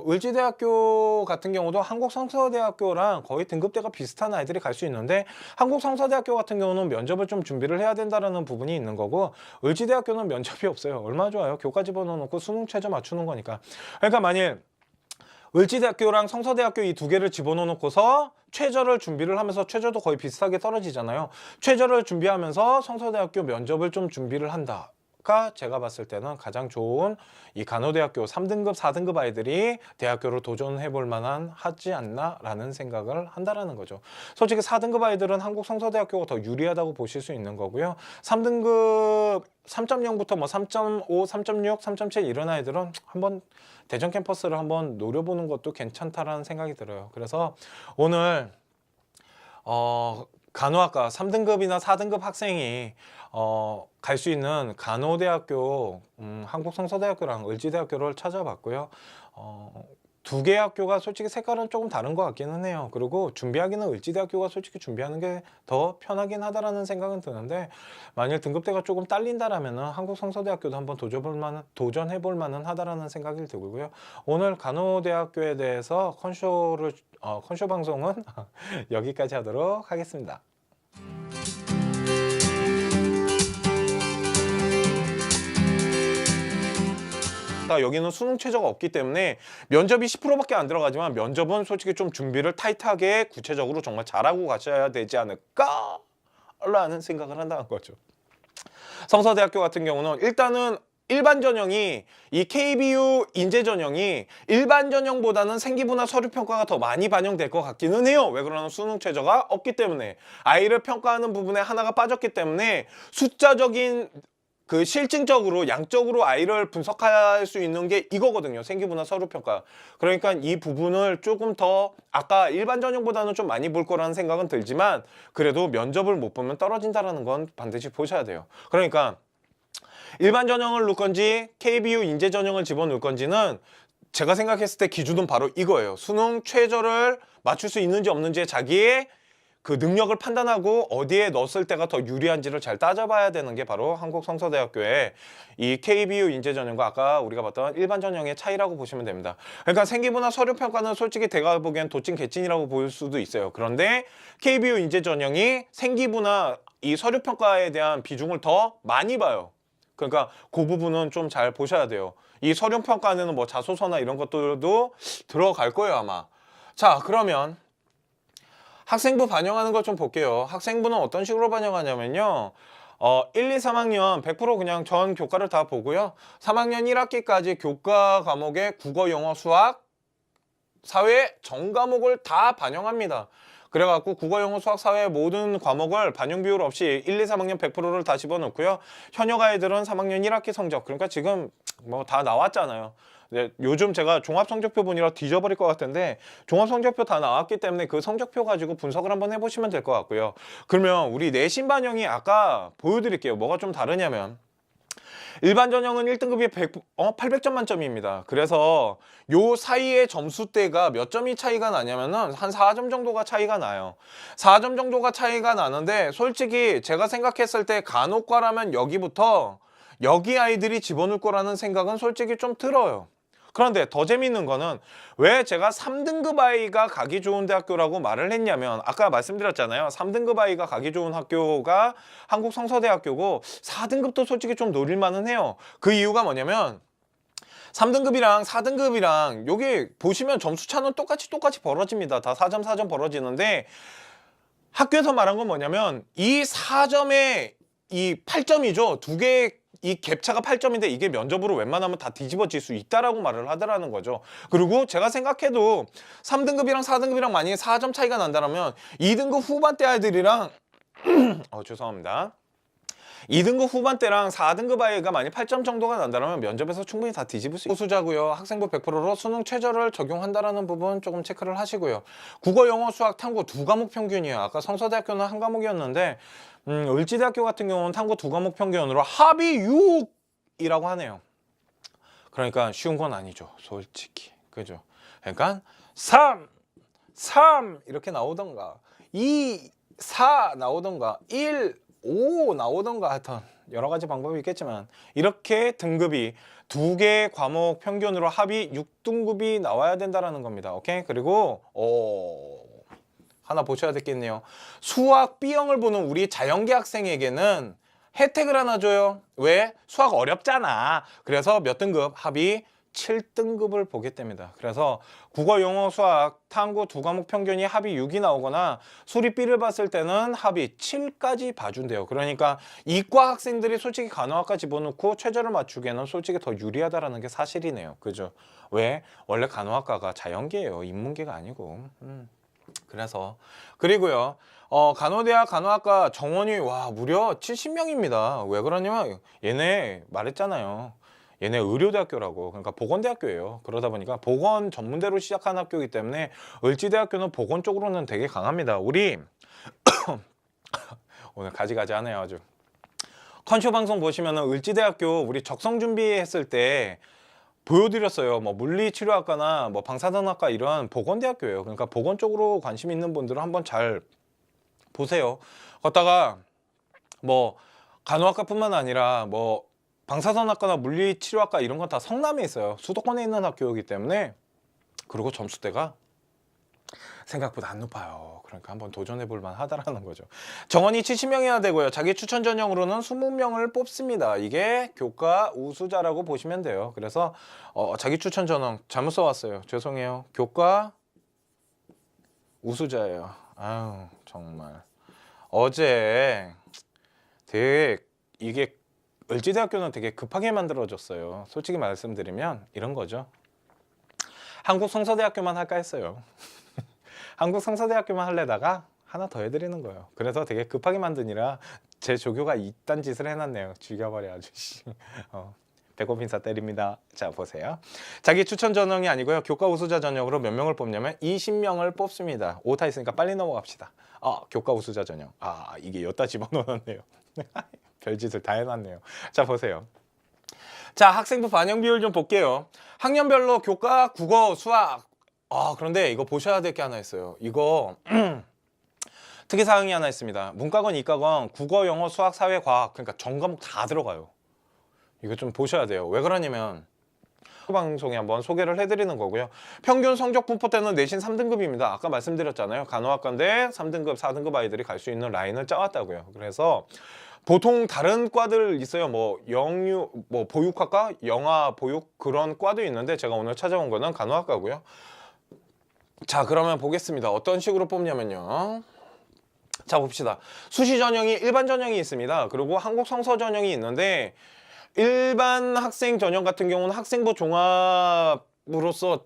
S1: 을지대학교 같은 경우도 한국성서대학교랑 거의 등급대가 비슷한 아이들이 갈 수 있는데 한국성서대학교 같은 경우는 면접을 좀 준비를 해야 된다는 부분이 있는 거고 을지대학교는 면접이 없어요. 얼마나 좋아요. 교과 집어넣어놓고 수능 최저 맞추는 거니까. 그러니까 만일 을지대학교랑 성서대학교 이 두 개를 집어넣어놓고서 최저를 준비를 하면서 최저도 거의 비슷하게 떨어지잖아요. 최저를 준비하면서 성서대학교 면접을 좀 준비를 한다. 아까 제가 봤을 때는 가장 좋은 이 간호대학교 3등급, 4등급 아이들이 대학교를 도전해 볼 만한 하지 않나라는 생각을 한다라는 거죠. 솔직히 4등급 아이들은 한국성서대학교가 더 유리하다고 보실 수 있는 거고요. 3등급 3.0부터 뭐 3.5, 3.6, 3.7 이런 아이들은 한번 대전 캠퍼스를 한번 노려보는 것도 괜찮다라는 생각이 들어요. 그래서 오늘 간호학과 3등급이나 4등급 학생이 갈 수 있는 간호대학교, 한국성서대학교랑 을지대학교를 찾아봤고요. 두 개의 학교가 솔직히 색깔은 조금 다른 것 같기는 해요. 그리고 준비하기는 을지대학교가 솔직히 준비하는 게 더 편하긴 하다라는 생각은 드는데, 만일 등급대가 조금 딸린다라면 한국성서대학교도 한번 도전해 볼 만은 하다라는 생각이 들고요. 오늘 간호대학교에 대해서 컨쇼 방송은 여기까지 하도록 하겠습니다. 여기는 수능 최저가 없기 때문에 면접이 10%밖에 안 들어가지만 면접은 솔직히 좀 준비를 타이트하게 구체적으로 정말 잘하고 가셔야 되지 않을까 라는 생각을 한다는 거죠. 성서대학교 같은 경우는 일단은 일반 전형이, 이 KBU 인재 전형이 일반 전형보다는 생기부나 서류 평가가 더 많이 반영될 것 같기는 해요. 왜 그러냐면 수능 최저가 없기 때문에, 아이를 평가하는 부분에 하나가 빠졌기 때문에 숫자적인 그 실증적으로 양적으로 아이를 분석할 수 있는 게 이거거든요. 생기부나 서류 평가. 그러니까 이 부분을 조금 더 아까 일반 전형보다는 좀 많이 볼 거라는 생각은 들지만, 그래도 면접을 못 보면 떨어진다는 건 반드시 보셔야 돼요. 그러니까 일반 전형을 넣을 건지 KBU 인재 전형을 집어넣을 건지는 제가 생각했을 때 기준은 바로 이거예요. 수능 최저를 맞출 수 있는지 없는지 자기의 그 능력을 판단하고 어디에 넣었을 때가 더 유리한지를 잘 따져봐야 되는 게 바로 한국성서대학교의 이 KBU 인재 전형과 아까 우리가 봤던 일반 전형의 차이라고 보시면 됩니다. 그러니까 생기부나 서류 평가는 솔직히 제가 보기엔 도찐 개찐이라고 보일 수도 있어요. 그런데 KBU 인재 전형이 생기부나 이 서류 평가에 대한 비중을 더 많이 봐요. 그러니까 그 부분은 좀 잘 보셔야 돼요. 이 서류 평가는 뭐 자소서나 이런 것들도 들어갈 거예요, 아마. 자, 그러면 학생부 반영하는 걸 좀 볼게요. 학생부는 어떤 식으로 반영하냐면요. 1, 2, 3학년 100% 그냥 전 교과를 다 보고요. 3학년 1학기까지 교과 과목의 국어, 영어, 수학, 사회 전 과목을 다 반영합니다. 그래갖고 국어, 영어, 수학, 사회 모든 과목을 반영 비율 없이 1, 2, 3학년 100%를 다 집어넣고요. 현역 아이들은 3학년 1학기 성적, 그러니까 지금 뭐 다 나왔잖아요. 네, 요즘 제가 종합성적표 보니라 뒤져버릴 것 같은데 종합성적표 다 나왔기 때문에 그 성적표 가지고 분석을 한번 해보시면 될 것 같고요. 그러면 우리 내신 반영이 아까 보여드릴게요. 뭐가 좀 다르냐면, 일반 전형은 1등급이 800점 만점입니다. 그래서 요 사이의 점수대가 몇 점이 차이가 나냐면은 한 4점 정도가 차이가 나요. 4점 정도가 차이가 나는데, 솔직히 제가 생각했을 때 간호과라면 여기 아이들이 집어넣을 거라는 생각은 솔직히 좀 들어요. 그런데 더 재밌는 거는 왜 제가 3등급 아이가 가기 좋은 대학교라고 말을 했냐면, 아까 말씀드렸잖아요. 3등급 아이가 가기 좋은 학교가 한국성서대학교고 4등급도 솔직히 좀 노릴만은 해요. 그 이유가 뭐냐면 3등급이랑 4등급이랑 여기 보시면 점수 차는 똑같이 벌어집니다. 다 4점 4점 벌어지는데, 학교에서 말한 건 뭐냐면 이 4점에 이 8점이죠. 두 개의 이 갭차가 8점인데 이게 면접으로 웬만하면 다 뒤집어질 수 있다라고 말을 하더라는 거죠. 그리고 제가 생각해도 3등급이랑 4등급이랑 만약에 4점 차이가 난다면 2등급 후반대 아이들이랑 죄송합니다. 2등급 후반대랑 4등급 아이가 만약 8점 정도가 난다면 면접에서 충분히 다 뒤집을 수 있고, 수자고요. 학생부 100%로 수능 최저를 적용한다라는 부분 조금 체크를 하시고요. 국어, 영어, 수학, 탐구 두 과목 평균이에요. 아까 성서대학교는 한 과목이었는데 을지대학교 같은 경우는 탐구 두 과목 평균으로 합이 6이라고 하네요. 그러니까 쉬운 건 아니죠, 솔직히. 그죠? 그러니까 3 이렇게 나오던가 2, 4 나오던가 1, 5 나오던가, 하여튼 여러 가지 방법이 있겠지만 이렇게 등급이 두 개 과목 평균으로 합이 6등급이 나와야 된다라는 겁니다. 오케이? 그리고 하나 보셔야 되겠네요. 수학 B형을 보는 우리 자연계 학생에게는 혜택을 하나 줘요. 왜? 수학 어렵잖아. 그래서 몇 등급? 합이 7등급을 보게 됩니다. 그래서 국어, 영어, 수학, 탐구 두 과목 평균이 합이 6이 나오거나 수리 B를 봤을 때는 합이 7까지 봐준대요. 그러니까 이과 학생들이 솔직히 간호학과 집어넣고 최저를 맞추기에는 솔직히 더 유리하다라는 게 사실이네요. 그죠? 왜? 원래 간호학과가 자연계예요. 인문계가 아니고. 그래서 그리고요. 간호대학 간호학과 정원이 와 무려 70명입니다. 왜 그러냐면 얘네 말했잖아요. 얘네 의료대학교라고. 그러니까 보건대학교예요. 그러다 보니까 보건 전문대로 시작한 학교이기 때문에 을지대학교는 보건 쪽으로는 되게 강합니다. 우리 오늘 가지가지 하네요 아주. 컨쇼 방송 보시면은 을지대학교 우리 적성 준비했을 때 보여드렸어요. 뭐 물리치료학과나 뭐 방사선학과 이런 보건대학교예요. 그러니까 보건 쪽으로 관심 있는 분들은 한번 잘 보세요. 걷다가 뭐 간호학과뿐만 아니라 뭐 방사선학과나 물리치료학과 이런 건 다 성남에 있어요. 수도권에 있는 학교이기 때문에. 그리고 점수대가 생각보다 안 높아요. 그러니까 한번 도전해 볼 만하다라는 거죠. 정원이 70명이나 되고요. 자기 추천 전형으로는 20명을 뽑습니다. 이게 교과 우수자라고 보시면 돼요. 그래서 자기 추천 전형 잘못 써왔어요. 죄송해요. 교과 우수자예요. 아유 정말 어제 되게 이게 을지대학교는 되게 급하게 만들어졌어요. 솔직히 말씀드리면 이런 거죠. 한국성서대학교만 할까 했어요. 한국성서대학교만 하려다가 하나 더 해드리는 거예요. 그래서 되게 급하게 만드니라 제 조교가 이딴 짓을 해놨네요. 죽여버려 아주. 배꼽 인사 때립니다. 자 보세요. 자기 추천 전형이 아니고요. 교과 우수자 전형으로 몇 명을 뽑냐면 20명을 뽑습니다. 오타 있으니까 빨리 넘어갑시다. 교과 우수자 전형. 이게 여기다 집어넣었네요. 별짓을 다 해놨네요. 자 보세요. 자 학생부 반영 비율 좀 볼게요. 학년별로 교과, 국어, 수학. 그런데 이거 보셔야 될 게 하나 있어요. 이거 특이사항이 하나 있습니다. 문과건, 이과건, 국어, 영어, 수학, 사회, 과학 그러니까 전 과목 다 들어가요. 이거 좀 보셔야 돼요. 왜 그러냐면 방송에 한번 소개를 해드리는 거고요. 평균 성적 분포 때는 내신 3등급입니다. 아까 말씀드렸잖아요. 간호학과인데 3등급, 4등급 아이들이 갈 수 있는 라인을 짜왔다고요. 그래서 보통 다른 과들 있어요. 뭐 영유, 뭐 보육학과, 영아 보육 그런 과도 있는데 제가 오늘 찾아온 거는 간호학과고요. 자 그러면 보겠습니다. 어떤 식으로 뽑냐면요. 자 봅시다. 수시 전형이 일반 전형이 있습니다. 그리고 한국 성서 전형이 있는데 일반 학생 전형 같은 경우는 학생부 종합으로서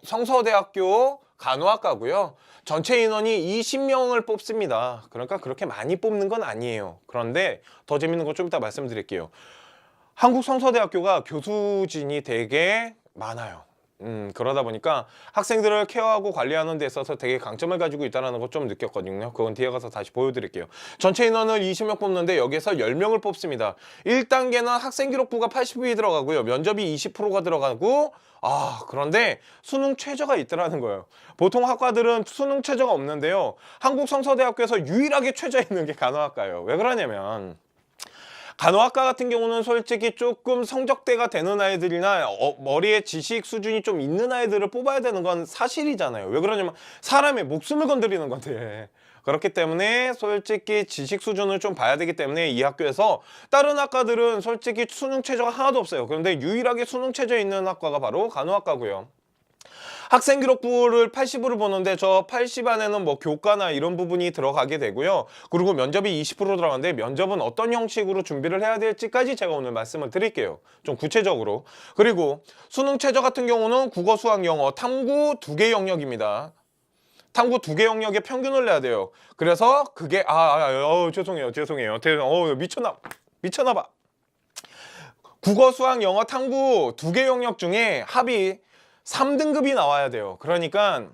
S1: 성서대학교 간호학과고요. 전체 인원이 20명을 뽑습니다. 그러니까 그렇게 많이 뽑는 건 아니에요. 그런데 더 재밌는 거 좀 이따 말씀드릴게요. 한국 성서대학교가 교수진이 되게 많아요. 그러다 보니까 학생들을 케어하고 관리하는 데 있어서 되게 강점을 가지고 있다는 거 좀 느꼈거든요. 그건 뒤에 가서 다시 보여드릴게요. 전체 인원을 20명 뽑는데 여기서 10명을 뽑습니다. 1단계는 학생기록부가 80이 들어가고요. 면접이 20%가 들어가고 그런데 수능 최저가 있더라는 거예요. 보통 학과들은 수능 최저가 없는데요. 한국성서대학교에서 유일하게 최저 있는 게 간호학과예요. 왜 그러냐면 간호학과 같은 경우는 솔직히 조금 성적대가 되는 아이들이나 머리에 지식 수준이 좀 있는 아이들을 뽑아야 되는 건 사실이잖아요. 왜 그러냐면 사람의 목숨을 건드리는 건데. 그렇기 때문에 솔직히 지식 수준을 좀 봐야 되기 때문에 이 학교에서 다른 학과들은 솔직히 수능 최저가 하나도 없어요. 그런데 유일하게 수능 최저 있는 학과가 바로 간호학과고요. 학생기록부를 80으로 보는데 저 80 안에는 뭐 교과나 이런 부분이 들어가게 되고요. 그리고 면접이 20% 들어가는데 면접은 어떤 형식으로 준비를 해야 될지까지 제가 오늘 말씀을 드릴게요. 좀 구체적으로. 그리고 수능 최저 같은 경우는 국어, 수학, 영어, 탐구 2개 영역입니다. 탐구 2개 영역의 평균을 내야 돼요. 그래서 그게 죄송해요. 미쳤나봐. 국어, 수학, 영어, 탐구 2개 영역 중에 합이 3등급이 나와야 돼요. 그러니까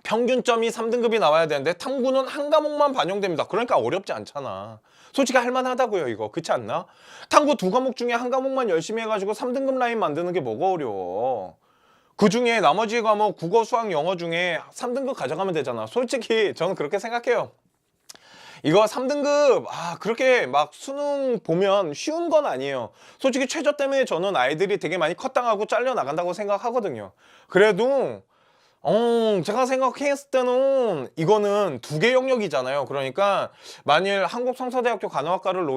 S1: 평균점이 3등급이 나와야 되는데 탐구는 한 과목만 반영됩니다. 그러니까 어렵지 않잖아. 솔직히 할만하다고요 이거. 그렇지 않나? 탐구 2과목 중에 한 과목만 열심히 해가지고 3등급 라인 만드는 게 뭐가 어려워. 그 중에 나머지 과목 국어, 수학, 영어 중에 3등급 가져가면 되잖아. 솔직히 저는 그렇게 생각해요. 이거 3등급 그렇게 막 수능 보면 쉬운 건 아니에요. 솔직히 최저 때문에 저는 아이들이 되게 많이 컷당하고 잘려나간다고 생각하거든요. 그래도 제가 생각했을 때는 이거는 두 개 영역이잖아요. 그러니까 만일 한국성서대학교 간호학과를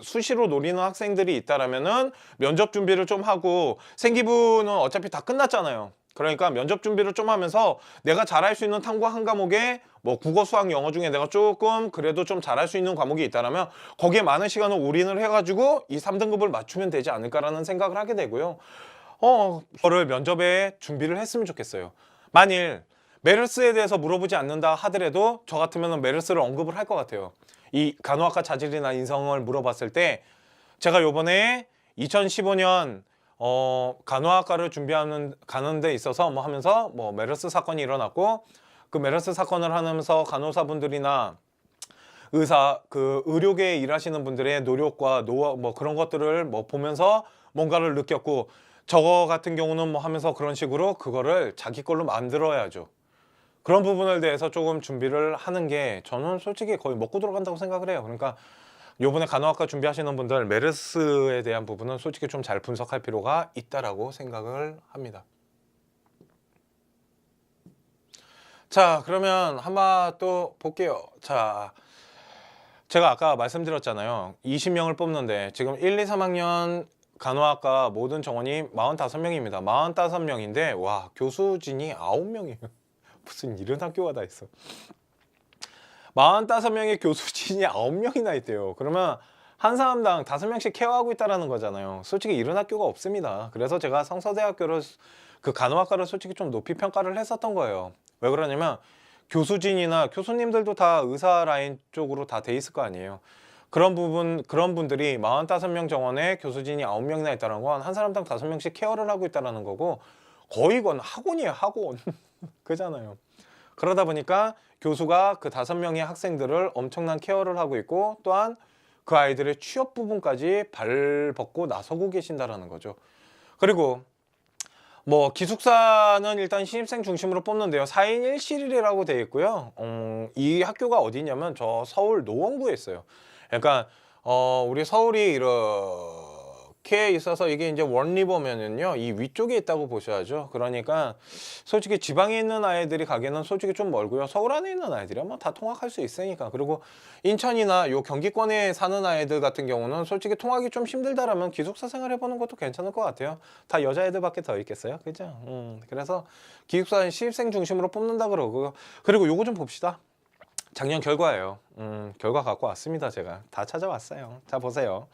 S1: 수시로 노리는 학생들이 있다라면은 면접 준비를 좀 하고, 생기부는 어차피 다 끝났잖아요. 그러니까 면접 준비를 좀 하면서 내가 잘할 수 있는 탐구 한 과목에 뭐 국어, 수학, 영어 중에 내가 조금 그래도 좀 잘할 수 있는 과목이 있다라면 거기에 많은 시간을 올인을 해가지고 이 3등급을 맞추면 되지 않을까라는 생각을 하게 되고요. 그거를 면접에 준비를 했으면 좋겠어요. 만일 메르스에 대해서 물어보지 않는다 하더라도 저 같으면 메르스를 언급을 할 것 같아요. 이 간호학과 자질이나 인성을 물어봤을 때 제가 요번에 2015년 간호학과를 가는 데 있어서 뭐 하면서 뭐 메르스 사건이 일어났고, 그 메르스 사건을 하면서 간호사분들이나 의료계에 일하시는 분들의 노력과 노하 뭐 그런 것들을 뭐 보면서 뭔가를 느꼈고, 저거 같은 경우는 뭐 하면서 그런 식으로 그거를 자기 걸로 만들어야죠. 그런 부분에 대해서 조금 준비를 하는 게 저는 솔직히 거의 먹고 들어간다고 생각을 해요. 그러니까 요번에 간호학과 준비하시는 분들 메르스에 대한 부분은 솔직히 좀 잘 분석할 필요가 있다라고 생각을 합니다. 자, 그러면 한번 또 볼게요. 자, 제가 아까 말씀드렸잖아요. 20명을 뽑는데 지금 1, 2, 3학년 간호학과 모든 정원이 45명입니다. 45명인데 와, 교수진이 9명이에요. 무슨 이런 학교가 다 있어. 45명의 교수진이 9명이나 있대요. 그러면 한 사람당 5명씩 케어하고 있다는 거잖아요. 솔직히 이런 학교가 없습니다. 그래서 제가 성서대학교를 그 간호학과를 솔직히 좀 높이 평가를 했었던 거예요. 왜 그러냐면 교수진이나 교수님들도 다 의사 라인 쪽으로 다 돼 있을 거 아니에요. 그런 분들이 45명 정원에 교수진이 9명이나 있다는 건 한 사람당 5명씩 케어를 하고 있다는 거고, 거의 이건 학원이에요, 학원. 그잖아요. 그러다 보니까 교수가 그 5명의 학생들을 엄청난 케어를 하고 있고, 또한 그 아이들의 취업 부분까지 발벗고 나서고 계신다라는 거죠. 그리고 뭐 기숙사는 일단 신입생 중심으로 뽑는데요. 4인 1실이라고 되어 있고요. 이 학교가 어디냐면 저 서울 노원구에 있어요. 그러니까 우리 서울이 이렇게 있어서 이게 이제 원리버면은요, 이 위쪽에 있다고 보셔야죠. 그러니까 솔직히 지방에 있는 아이들이 가기에는 솔직히 좀 멀고요. 서울 안에 있는 아이들이 뭐 다 통학할 수 있으니까. 그리고 인천이나 요 경기권에 사는 아이들 같은 경우는 솔직히 통학이 좀 힘들다라면 기숙사 생활 해보는 것도 괜찮을 것 같아요. 다 여자애들밖에 더 있겠어요, 그죠? 그래서 기숙사 신입생 중심으로 뽑는다 그러고. 그리고 요거 좀 봅시다. 작년 결과예요. 결과 갖고 왔습니다. 제가 다 찾아왔어요. 자, 보세요.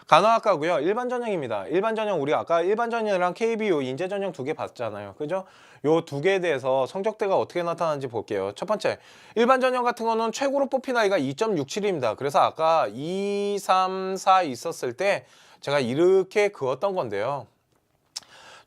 S1: 간호학과고요. 일반 전형입니다. 일반 전형, 우리 아까 일반 전형이랑 KBO 인재 전형 두 개 봤잖아요. 그죠? 요 두 개에 대해서 성적대가 어떻게 나타나는지 볼게요. 첫 번째, 일반 전형 같은 거는 최고로 뽑힌 아이가 2.67입니다. 그래서 아까 2, 3, 4 있었을 때 제가 이렇게 그었던 건데요.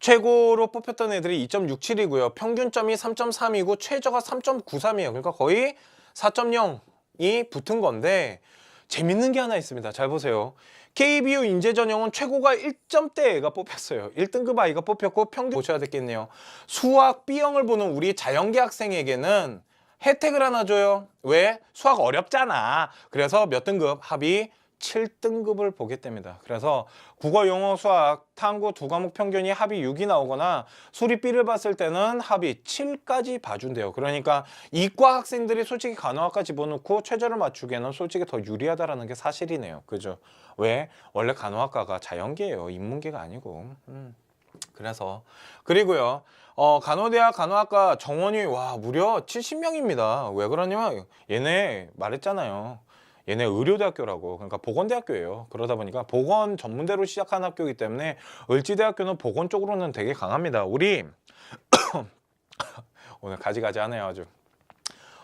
S1: 최고로 뽑혔던 애들이 2.67이고요. 평균점이 3.3이고 최저가 3.93이에요. 그러니까 거의 4.0이 붙은 건데, 재밌는 게 하나 있습니다. 잘 보세요. KBO 인재 전형은 최고가 1점대가 뽑혔어요. 1등급 아이가 뽑혔고, 평균 보셔야 되겠네요. 수학 B형을 보는 우리 자연계 학생에게는 혜택을 하나 줘요. 왜? 수학 어렵잖아. 그래서 몇 등급? 합이 7등급을 보게 됩니다. 그래서 국어, 영어, 수학, 탐구 두 과목 평균이 합이 6이 나오거나 수리 B를 봤을 때는 합이 7까지 봐준대요. 그러니까 이과 학생들이 솔직히 간호학과 집어넣고 최저를 맞추기에는 솔직히 더 유리하다는 게 사실이네요. 그죠? 왜? 원래 간호학과가 자연계예요. 인문계가 아니고. 그래서 그리고요. 간호대학 간호학과 정원이 와 무려 70명입니다. 왜 그러냐면 얘네 말했잖아요. 얘네 의료대학교라고. 그러니까 보건대학교예요. 그러다 보니까 보건 전문대로 시작한 학교이기 때문에 을지대학교는 보건 쪽으로는 되게 강합니다. 우리 오늘 가지가지하네요 아주.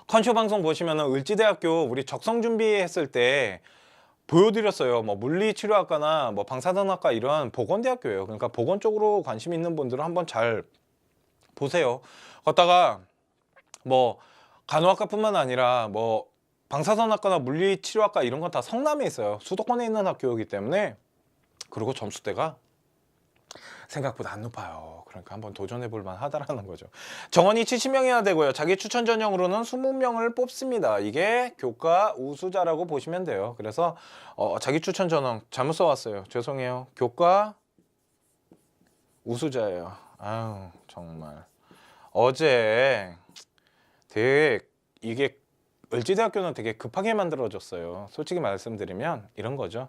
S1: 컨쇼 방송 보시면은 을지대학교 우리 적성 준비했을 때 보여드렸어요. 뭐 물리치료학과나 뭐 방사선학과 이런 보건대학교예요. 그러니까 보건 쪽으로 관심 있는 분들은 한번 잘 보세요. 걷다가 뭐 간호학과뿐만 아니라 뭐 방사선학과나 물리치료학과 이런 건 다 성남에 있어요. 수도권에 있는 학교이기 때문에. 그리고 점수대가 생각보다 안 높아요. 그러니까 한번 도전해 볼 만하다라는 거죠. 정원이 70명이나 되고요. 자기 추천 전형으로는 20명을 뽑습니다. 이게 교과 우수자라고 보시면 돼요. 그래서 자기 추천 전형 잘못 써왔어요. 죄송해요. 교과 우수자예요. 아유 정말 어제 되게 이게 을지대학교는 되게 급하게 만들어졌어요. 솔직히 말씀드리면 이런 거죠.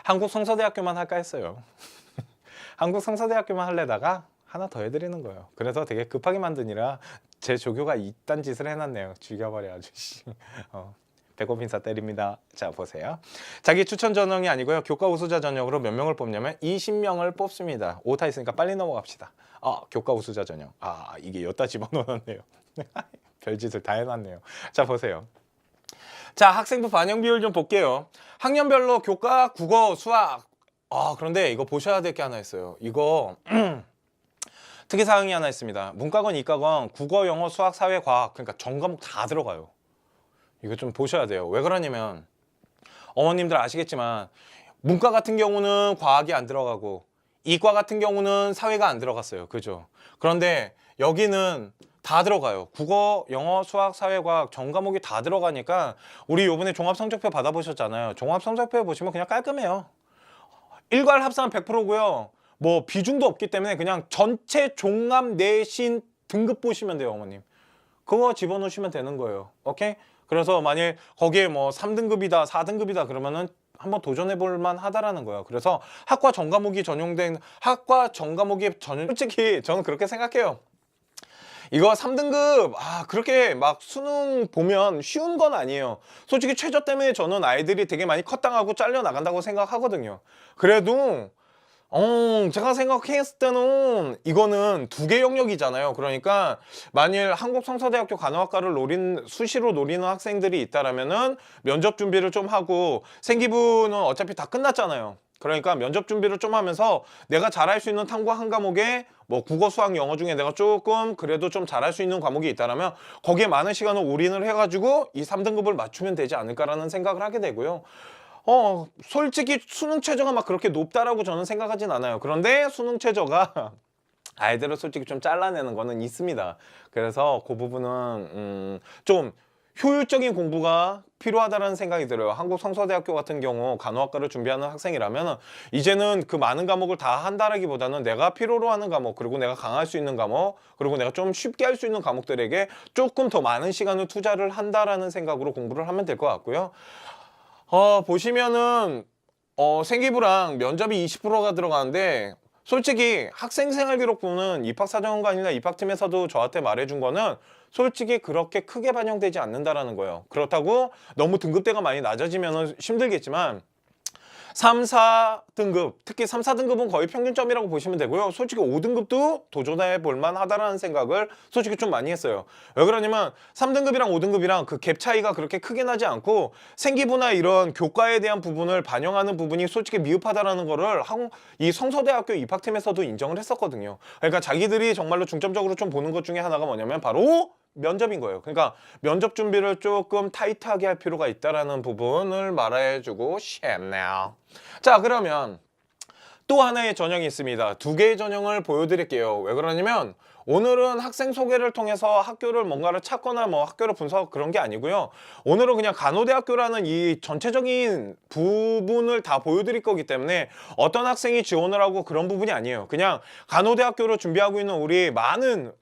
S1: 한국성서대학교만 할까 했어요. 한국성서대학교만 하려다가 하나 더 해드리는 거예요. 그래서 되게 급하게 만드니라 제 조교가 이딴 짓을 해놨네요. 죽여버려 아주. 배꼽 인사 때립니다. 자, 보세요. 자기 추천 전형이 아니고요. 교과 우수자 전형으로 몇 명을 뽑냐면 20명을 뽑습니다. 오타 있으니까 빨리 넘어갑시다. 교과 우수자 전형. 이게 여기다 집어넣었네요. 별짓을 다 해놨네요. 자, 보세요. 자, 학생부 반영 비율 좀 볼게요. 학년별로 교과, 국어, 수학. 그런데 이거 보셔야 될 게 하나 있어요. 이거 특이사항이 하나 있습니다. 문과건, 이과건, 국어, 영어, 수학, 사회, 과학. 그러니까 전 과목 다 들어가요. 이거 좀 보셔야 돼요. 왜 그러냐면 어머님들 아시겠지만 문과 같은 경우는 과학이 안 들어가고 이과 같은 경우는 사회가 안 들어갔어요. 그죠? 그런데 여기는 다 들어가요. 국어, 영어, 수학, 사회과학 전 과목이 다 들어가니까 우리 요번에 종합성적표 받아보셨잖아요. 종합성적표 보시면 그냥 깔끔해요. 일괄 합산 100%고요. 뭐 비중도 없기 때문에 그냥 전체 종합 내신 등급 보시면 돼요, 어머님. 그거 집어넣으시면 되는 거예요. 오케이? 그래서 만일 거기에 뭐 3등급이다, 4등급이다 그러면은 한번 도전해 볼 만하다라는 거예요. 그래서 학과 전 과목이 전용된 솔직히 저는 그렇게 생각해요. 이거 3등급 그렇게 막 수능 보면 쉬운 건 아니에요. 솔직히 최저 때문에 저는 아이들이 되게 많이 컷당하고 잘려 나간다고 생각하거든요. 그래도 제가 생각했을 때는 이거는 두 개 영역이잖아요. 그러니까 만일 한국성서대학교 간호학과를 수시로 노리는 학생들이 있다라면은 면접 준비를 좀 하고 생기부는 어차피 다 끝났잖아요. 그러니까 면접 준비를 좀 하면서 내가 잘할 수 있는 탐구 한 과목에 뭐 국어, 수학, 영어 중에 내가 조금 그래도 좀 잘할 수 있는 과목이 있다라면 거기에 많은 시간을 올인을 해가지고 이 3등급을 맞추면 되지 않을까라는 생각을 하게 되고요. 솔직히 수능 최저가 막 그렇게 높다라고 저는 생각하진 않아요. 그런데 수능 최저가 아이들을 솔직히 좀 잘라내는 거는 있습니다. 그래서 그 부분은 좀 효율적인 공부가 필요하다는 생각이 들어요. 한국성서대학교 같은 경우 간호학과를 준비하는 학생이라면 이제는 그 많은 과목을 다 한다라기보다는 내가 필요로 하는 과목, 그리고 내가 강할 수 있는 과목, 그리고 내가 좀 쉽게 할 수 있는 과목들에게 조금 더 많은 시간을 투자를 한다라는 생각으로 공부를 하면 될 것 같고요. 보시면은 생기부랑 면접이 20%가 들어가는데 솔직히 학생생활기록부는 입학사정관이나 입학팀에서도 저한테 말해준 거는 솔직히 그렇게 크게 반영되지 않는다라는 거예요. 그렇다고 너무 등급대가 많이 낮아지면 힘들겠지만 3, 4등급, 특히 3, 4등급은 거의 평균점이라고 보시면 되고요. 솔직히 5등급도 도전해 볼 만하다라는 생각을 솔직히 좀 많이 했어요. 왜 그러냐면 3등급이랑 5등급이랑 그 갭 차이가 그렇게 크게 나지 않고 생기부나 이런 교과에 대한 부분을 반영하는 부분이 솔직히 미흡하다라는 거를 이 성서대학교 입학팀에서도 인정을 했었거든요. 그러니까 자기들이 정말로 중점적으로 좀 보는 것 중에 하나가 뭐냐면 바로 면접인 거예요. 그러니까 면접 준비를 조금 타이트하게 할 필요가 있다라는 부분을 말해주고 싶네요. 자, 그러면 또 하나의 전형이 있습니다. 두 개의 전형을 보여드릴게요. 왜 그러냐면 오늘은 학생 소개를 통해서 학교를 뭔가를 찾거나 뭐 학교를 분석 그런 게 아니고요. 오늘은 그냥 간호대학교라는 이 전체적인 부분을 다 보여드릴 거기 때문에 어떤 학생이 지원을 하고 그런 부분이 아니에요. 그냥 간호대학교를 준비하고 있는 우리 많은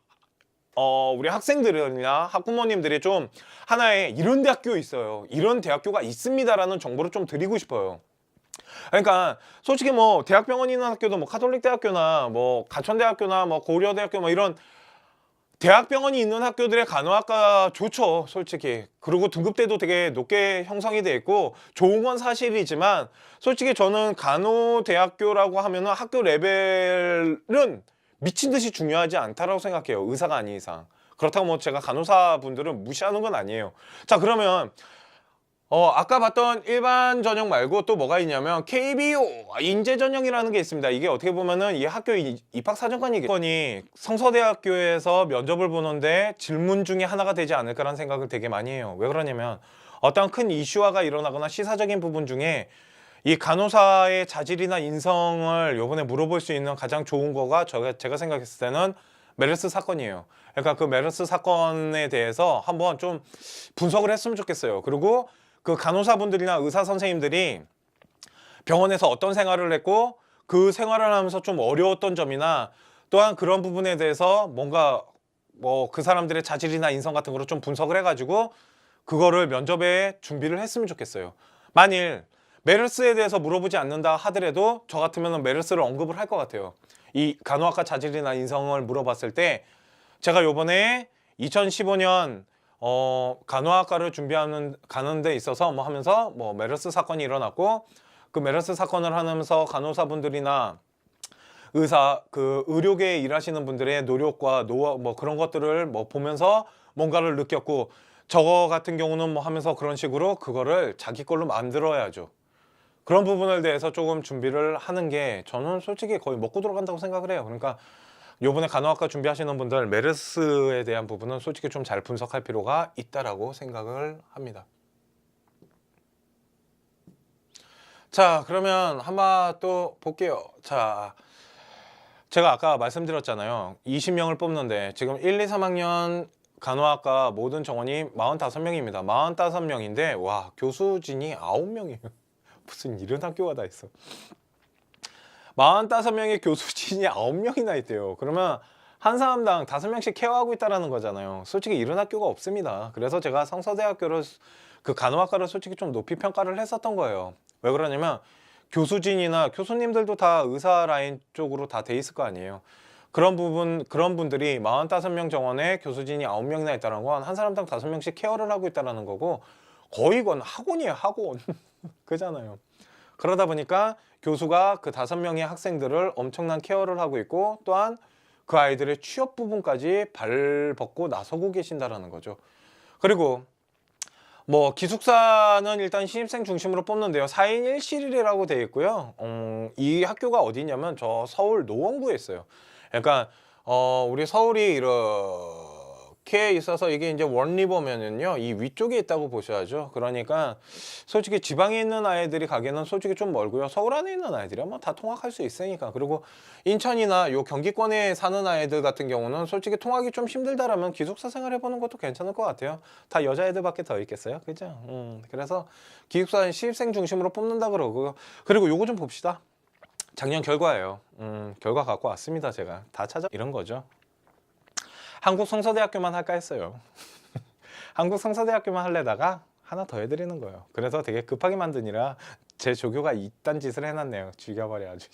S1: 우리 학생들이나 학부모님들이 좀 하나의 이런 대학교 있어요, 이런 대학교가 있습니다라는 정보를 좀 드리고 싶어요. 그러니까 솔직히 뭐 대학병원이 있는 학교도 뭐 카톨릭 대학교나 뭐 가천대학교나 뭐 고려대학교 뭐 이런 대학병원이 있는 학교들의 간호학과 좋죠, 솔직히. 그리고 등급대도 되게 높게 형성이 돼 있고 좋은 건 사실이지만 솔직히 저는 간호대학교라고 하면은 학교 레벨은 미친 듯이 중요하지 않다라고 생각해요. 의사가 아닌 이상. 그렇다고 뭐 제가 간호사 분들은 무시하는 건 아니에요. 자, 그러면 아까 봤던 일반 전형 말고 또 뭐가 있냐면 KBO 인재 전형이라는 게 있습니다. 이게 어떻게 보면은 이 학교 입학 사정관이 성서대학교에서 면접을 보는데 질문 중에 하나가 되지 않을까라는 생각을 되게 많이 해요. 왜 그러냐면 어떤 큰 이슈화가 일어나거나 시사적인 부분 중에 이 간호사의 자질이나 인성을 요번에 물어볼 수 있는 가장 좋은 거가 제가 생각했을 때는 메르스 사건이에요. 그러니까 그 메르스 사건에 대해서 한번 좀 분석을 했으면 좋겠어요. 그리고 그 간호사분들이나 의사 선생님들이 병원에서 어떤 생활을 했고 그 생활을 하면서 좀 어려웠던 점이나 또한 그런 부분에 대해서 뭔가 뭐 그 사람들의 자질이나 인성 같은 거를 좀 분석을 해가지고 그거를 면접에 준비를 했으면 좋겠어요. 만일 메르스에 대해서 물어보지 않는다 하더라도 저 같으면 메르스를 언급을 할 것 같아요. 이 간호학과 자질이나 인성을 물어봤을 때 제가 요번에 2015년 간호학과를 준비하는 가는 데 있어서 뭐 하면서 뭐 메르스 사건이 일어났고 그 메르스 사건을 하면서 간호사분들이나 의료계에 일하시는 분들의 노력과 노하 뭐 그런 것들을 뭐 보면서 뭔가를 느꼈고 저거 같은 경우는 뭐 하면서 그런 식으로 그거를 자기 걸로 만들어야죠. 그런 부분에 대해서 조금 준비를 하는 게 저는 솔직히 거의 먹고 들어간다고 생각을 해요. 그러니까 요번에 간호학과 준비하시는 분들 메르스에 대한 부분은 솔직히 좀 잘 분석할 필요가 있다라고 생각을 합니다. 자, 그러면 한번 또 볼게요. 자, 제가 아까 말씀드렸잖아요. 20명을 뽑는데 지금 1, 2, 3학년 간호학과 모든 정원이 45명입니다. 45명인데 와, 교수진이 9명이에요. 무슨 이런 학교가 다 있어. 45명의 교수진이 9명이나 있대요. 그러면 한 사람당 5명씩 케어하고 있다는 거잖아요. 솔직히 이런 학교가 없습니다. 그래서 제가 성서대학교를 그 간호학과를 솔직히 좀 높이 평가를 했었던 거예요. 왜 그러냐면 교수진이나 교수님들도 다 의사 라인 쪽으로 다 돼 있을 거 아니에요. 그런 분들이 45명 정원에 교수진이 9명이나 있다는 건 한 사람당 5명씩 케어를 하고 있다는 거고 거의 이건 학원이에요, 학원. 그잖아요. 그러다 보니까 교수가 그 5명의 학생들을 엄청난 케어를 하고 있고 또한 그 아이들의 취업 부분까지 발벗고 나서고 계신다라는 거죠. 그리고 뭐 기숙사는 일단 신입생 중심으로 뽑는데요. 4인 1실이라고 되어 있고요. 이 학교가 어디냐면 저 서울 노원구에 있어요. 그러니까 우리 서울이 이렇게 있어서 이게 이제 원리버면은요 이 위쪽에 있다고 보셔야죠. 그러니까 솔직히 지방에 있는 아이들이 가기에는 솔직히 좀 멀고요. 서울 안에 있는 아이들이야 뭐 다 통학할 수 있으니까. 그리고 인천이나 요 경기권에 사는 아이들 같은 경우는 솔직히 통학이 좀 힘들다라면 기숙사 생활 해보는 것도 괜찮을 것 같아요. 다 여자애들밖에 더 있겠어요, 그죠? 그래서 기숙사 신입생 중심으로 뽑는다 그러고. 그리고 요거 좀 봅시다. 작년 결과예요. 결과 갖고 왔습니다. 제가 다 찾아 이런 거죠. 한국 성서대학교만 할까 했어요. 한국 성서대학교만 할래다가 하나 더 해드리는 거예요. 그래서 되게 급하게 만드니라 제 조교가 이딴 짓을 해놨네요. 죽여버려 아주.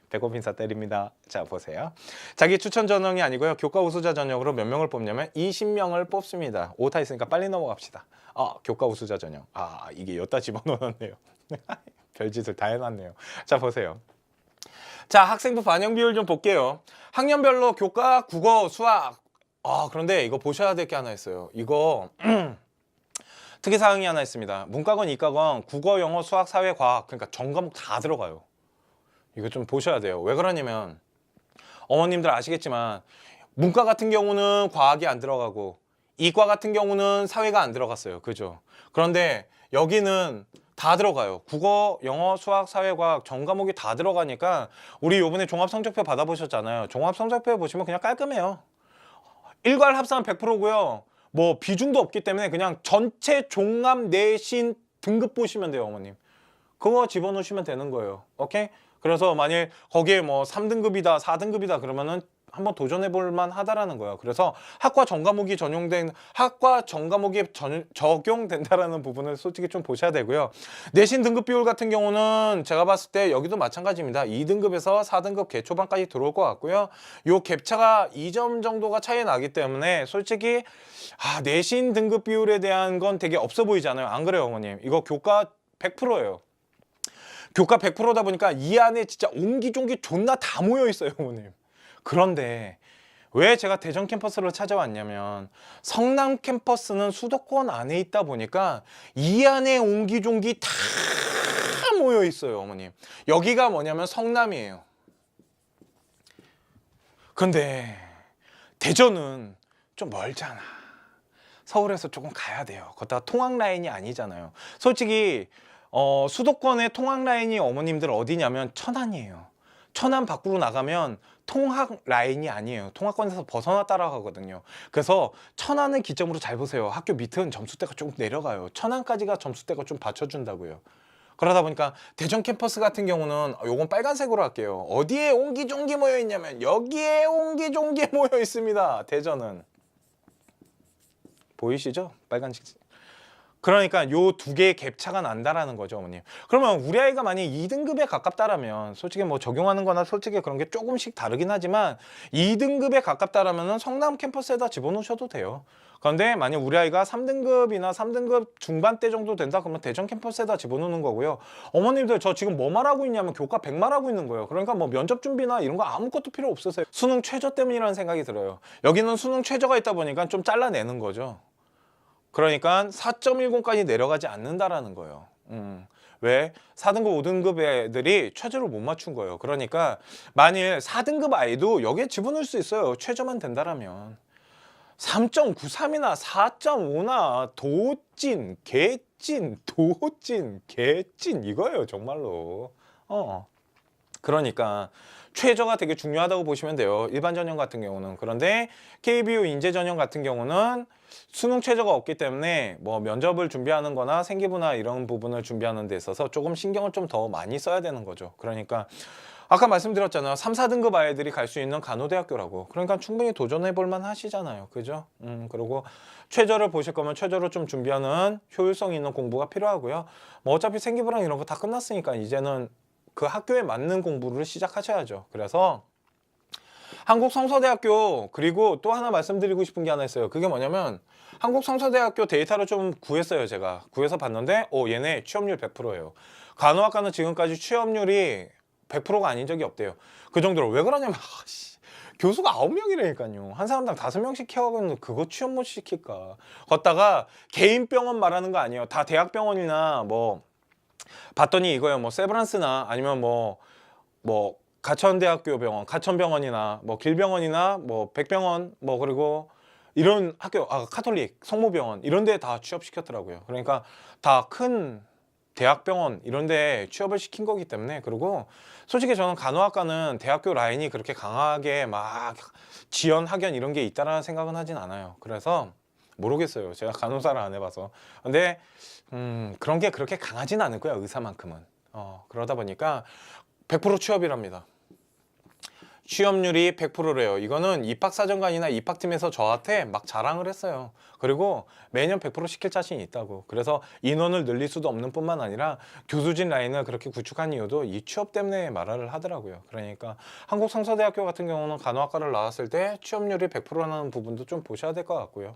S1: 배꼽 인사 때립니다. 자, 보세요. 자기 추천 전형이 아니고요. 교과 우수자 전형으로 몇 명을 뽑냐면 20명을 뽑습니다. 오타 있으니까 빨리 넘어갑시다. 교과 우수자 전형. 이게 여기다 집어넣었네요. 별짓을 다 해놨네요. 자, 보세요. 자, 학생부 반영 비율 좀 볼게요. 학년별로 교과, 국어, 수학. 그런데 이거 보셔야 될 게 하나 있어요. 이거 특이사항이 하나 있습니다. 문과건, 이과건, 국어, 영어, 수학, 사회, 과학. 그러니까 전 과목 다 들어가요. 이거 좀 보셔야 돼요. 왜 그러냐면 어머님들 아시겠지만 문과 같은 경우는 과학이 안 들어가고 이과 같은 경우는 사회가 안 들어갔어요. 그죠? 그런데 여기는 다 들어가요. 국어, 영어, 수학, 사회과학 전 과목이 다 들어가니까 우리 요번에 종합성적표 받아보셨잖아요. 종합성적표 보시면 그냥 깔끔해요. 일괄 합산 100%고요. 뭐 비중도 없기 때문에 그냥 전체 종합 내신 등급 보시면 돼요, 어머님. 그거 집어넣으시면 되는 거예요. 오케이? 그래서 만일 거기에 뭐 3등급이다, 4등급이다 그러면은 한번 도전해 볼 만하다라는 거예요. 그래서 학과 전 과목이 적용된다라는 부분을 솔직히 좀 보셔야 되고요. 내신 등급 비율 같은 경우는 제가 봤을 때 여기도 마찬가지입니다. 2등급에서 4등급 개초반까지 들어올 것 같고요. 요 갭차가 2점 정도가 차이 나기 때문에 솔직히 내신 등급 비율에 대한 건 되게 없어 보이잖아요. 안 그래요, 어머님? 이거 교과 100%예요. 교과 100%다 보니까 이 안에 진짜 옹기종기 존나 다 모여 있어요, 어머님. 그런데 왜 제가 대전 캠퍼스를 찾아왔냐면 성남 캠퍼스는 수도권 안에 있다 보니까 이 안에 옹기종기 다 모여 있어요, 어머님. 여기가 뭐냐면 성남이에요. 근데 대전은 좀 멀잖아. 서울에서 조금 가야 돼요. 거기다가 통학 라인이 아니잖아요. 솔직히 수도권의 통학 라인이 어머님들 어디냐면 천안이에요. 천안 밖으로 나가면 통학 라인이 아니에요. 통학권에서 벗어나 따라가거든요. 그래서 천안을 기점으로 잘 보세요. 학교 밑은 점수대가 조금 내려가요. 천안까지가 점수대가 좀 받쳐준다고요. 그러다 보니까 대전 캠퍼스 같은 경우는 요건 빨간색으로 할게요. 어디에 옹기종기 모여 있냐면 여기에 옹기종기 모여 있습니다. 대전은 보이시죠? 빨간색. 그러니까 요 두 개의 갭차가 난다라는 거죠, 어머님. 그러면 우리 아이가 만약 2등급에 가깝다라면 솔직히 뭐 적용하는 거나 솔직히 그런 게 조금씩 다르긴 하지만 2등급에 가깝다라면은 성남 캠퍼스에다 집어넣으셔도 돼요. 그런데 만약 우리 아이가 3등급이나 3등급 중반대 정도 된다 그러면 대전 캠퍼스에다 집어넣는 거고요. 어머님들 저 지금 뭐 말하고 있냐면 교과 100 말하고 있는 거예요. 그러니까 뭐 면접 준비나 이런 거 아무것도 필요 없으세요. 수능 최저 때문이라는 생각이 들어요. 여기는 수능 최저가 있다 보니까 좀 잘라내는 거죠. 그러니까 4.10까지 내려가지 않는다라는 거예요. 왜? 4등급, 5등급 애들이 최저를 못 맞춘 거예요. 그러니까 만일 4등급 아이도 여기에 집어넣을 수 있어요. 최저만 된다라면. 3.93이나 4.5나 도찐, 개찐, 도찐, 개찐 이거예요. 정말로. 그러니까 최저가 되게 중요하다고 보시면 돼요. 일반 전형 같은 경우는. 그런데 KBO 인재 전형 같은 경우는 수능 최저가 없기 때문에 뭐 면접을 준비하는 거나 생기부나 이런 부분을 준비하는 데 있어서 조금 신경을 좀 더 많이 써야 되는 거죠. 그러니까 아까 말씀드렸잖아요. 3, 4등급 아이들이 갈 수 있는 간호대학교라고. 그러니까 충분히 도전해 볼 만 하시잖아요. 그죠? 그리고 최저를 보실 거면 최저를 좀 준비하는 효율성 있는 공부가 필요하고요. 뭐 어차피 생기부랑 이런 거 다 끝났으니까 이제는 그 학교에 맞는 공부를 시작하셔야죠. 그래서 한국성서대학교 그리고 또 하나 말씀드리고 싶은 게 하나 있어요. 그게 뭐냐면 한국성서대학교 데이터를 좀 구했어요. 제가 구해서 봤는데 얘네 취업률 100%예요. 간호학과는 지금까지 취업률이 100%가 아닌 적이 없대요. 그 정도로 왜 그러냐면 교수가 9명이라니까요. 한 사람당 5명씩 케어하면 그거 취업 못 시킬까. 걷다가 개인 병원 말하는 거 아니에요. 다 대학병원이나 뭐 봤더니 이거예요. 뭐 세브란스나 아니면 뭐 가천대학교 병원, 가천병원이나 뭐 길병원이나 뭐 백병원 뭐 그리고 이런 학교, 카톨릭, 성모병원 이런 데 다 취업시켰더라고요. 그러니까 다 큰 대학병원 이런 데 취업을 시킨 거기 때문에. 그리고 솔직히 저는 간호학과는 대학교 라인이 그렇게 강하게 막 지연, 학연 이런 게 있다라는 생각은 하진 않아요. 그래서 모르겠어요. 제가 간호사를 안 해봐서. 근데 그런 게 그렇게 강하진 않을 거야, 의사만큼은. 그러다 보니까 100% 취업이랍니다. 취업률이 100%래요. 이거는 입학사정관이나 입학팀에서 저한테 막 자랑을 했어요. 그리고 매년 100% 시킬 자신이 있다고. 그래서 인원을 늘릴 수도 없는 뿐만 아니라 교수진 라인을 그렇게 구축한 이유도 이 취업 때문에 말을 하더라고요. 그러니까 한국성서대학교 같은 경우는 간호학과를 나왔을 때 취업률이 100%라는 부분도 좀 보셔야 될 것 같고요.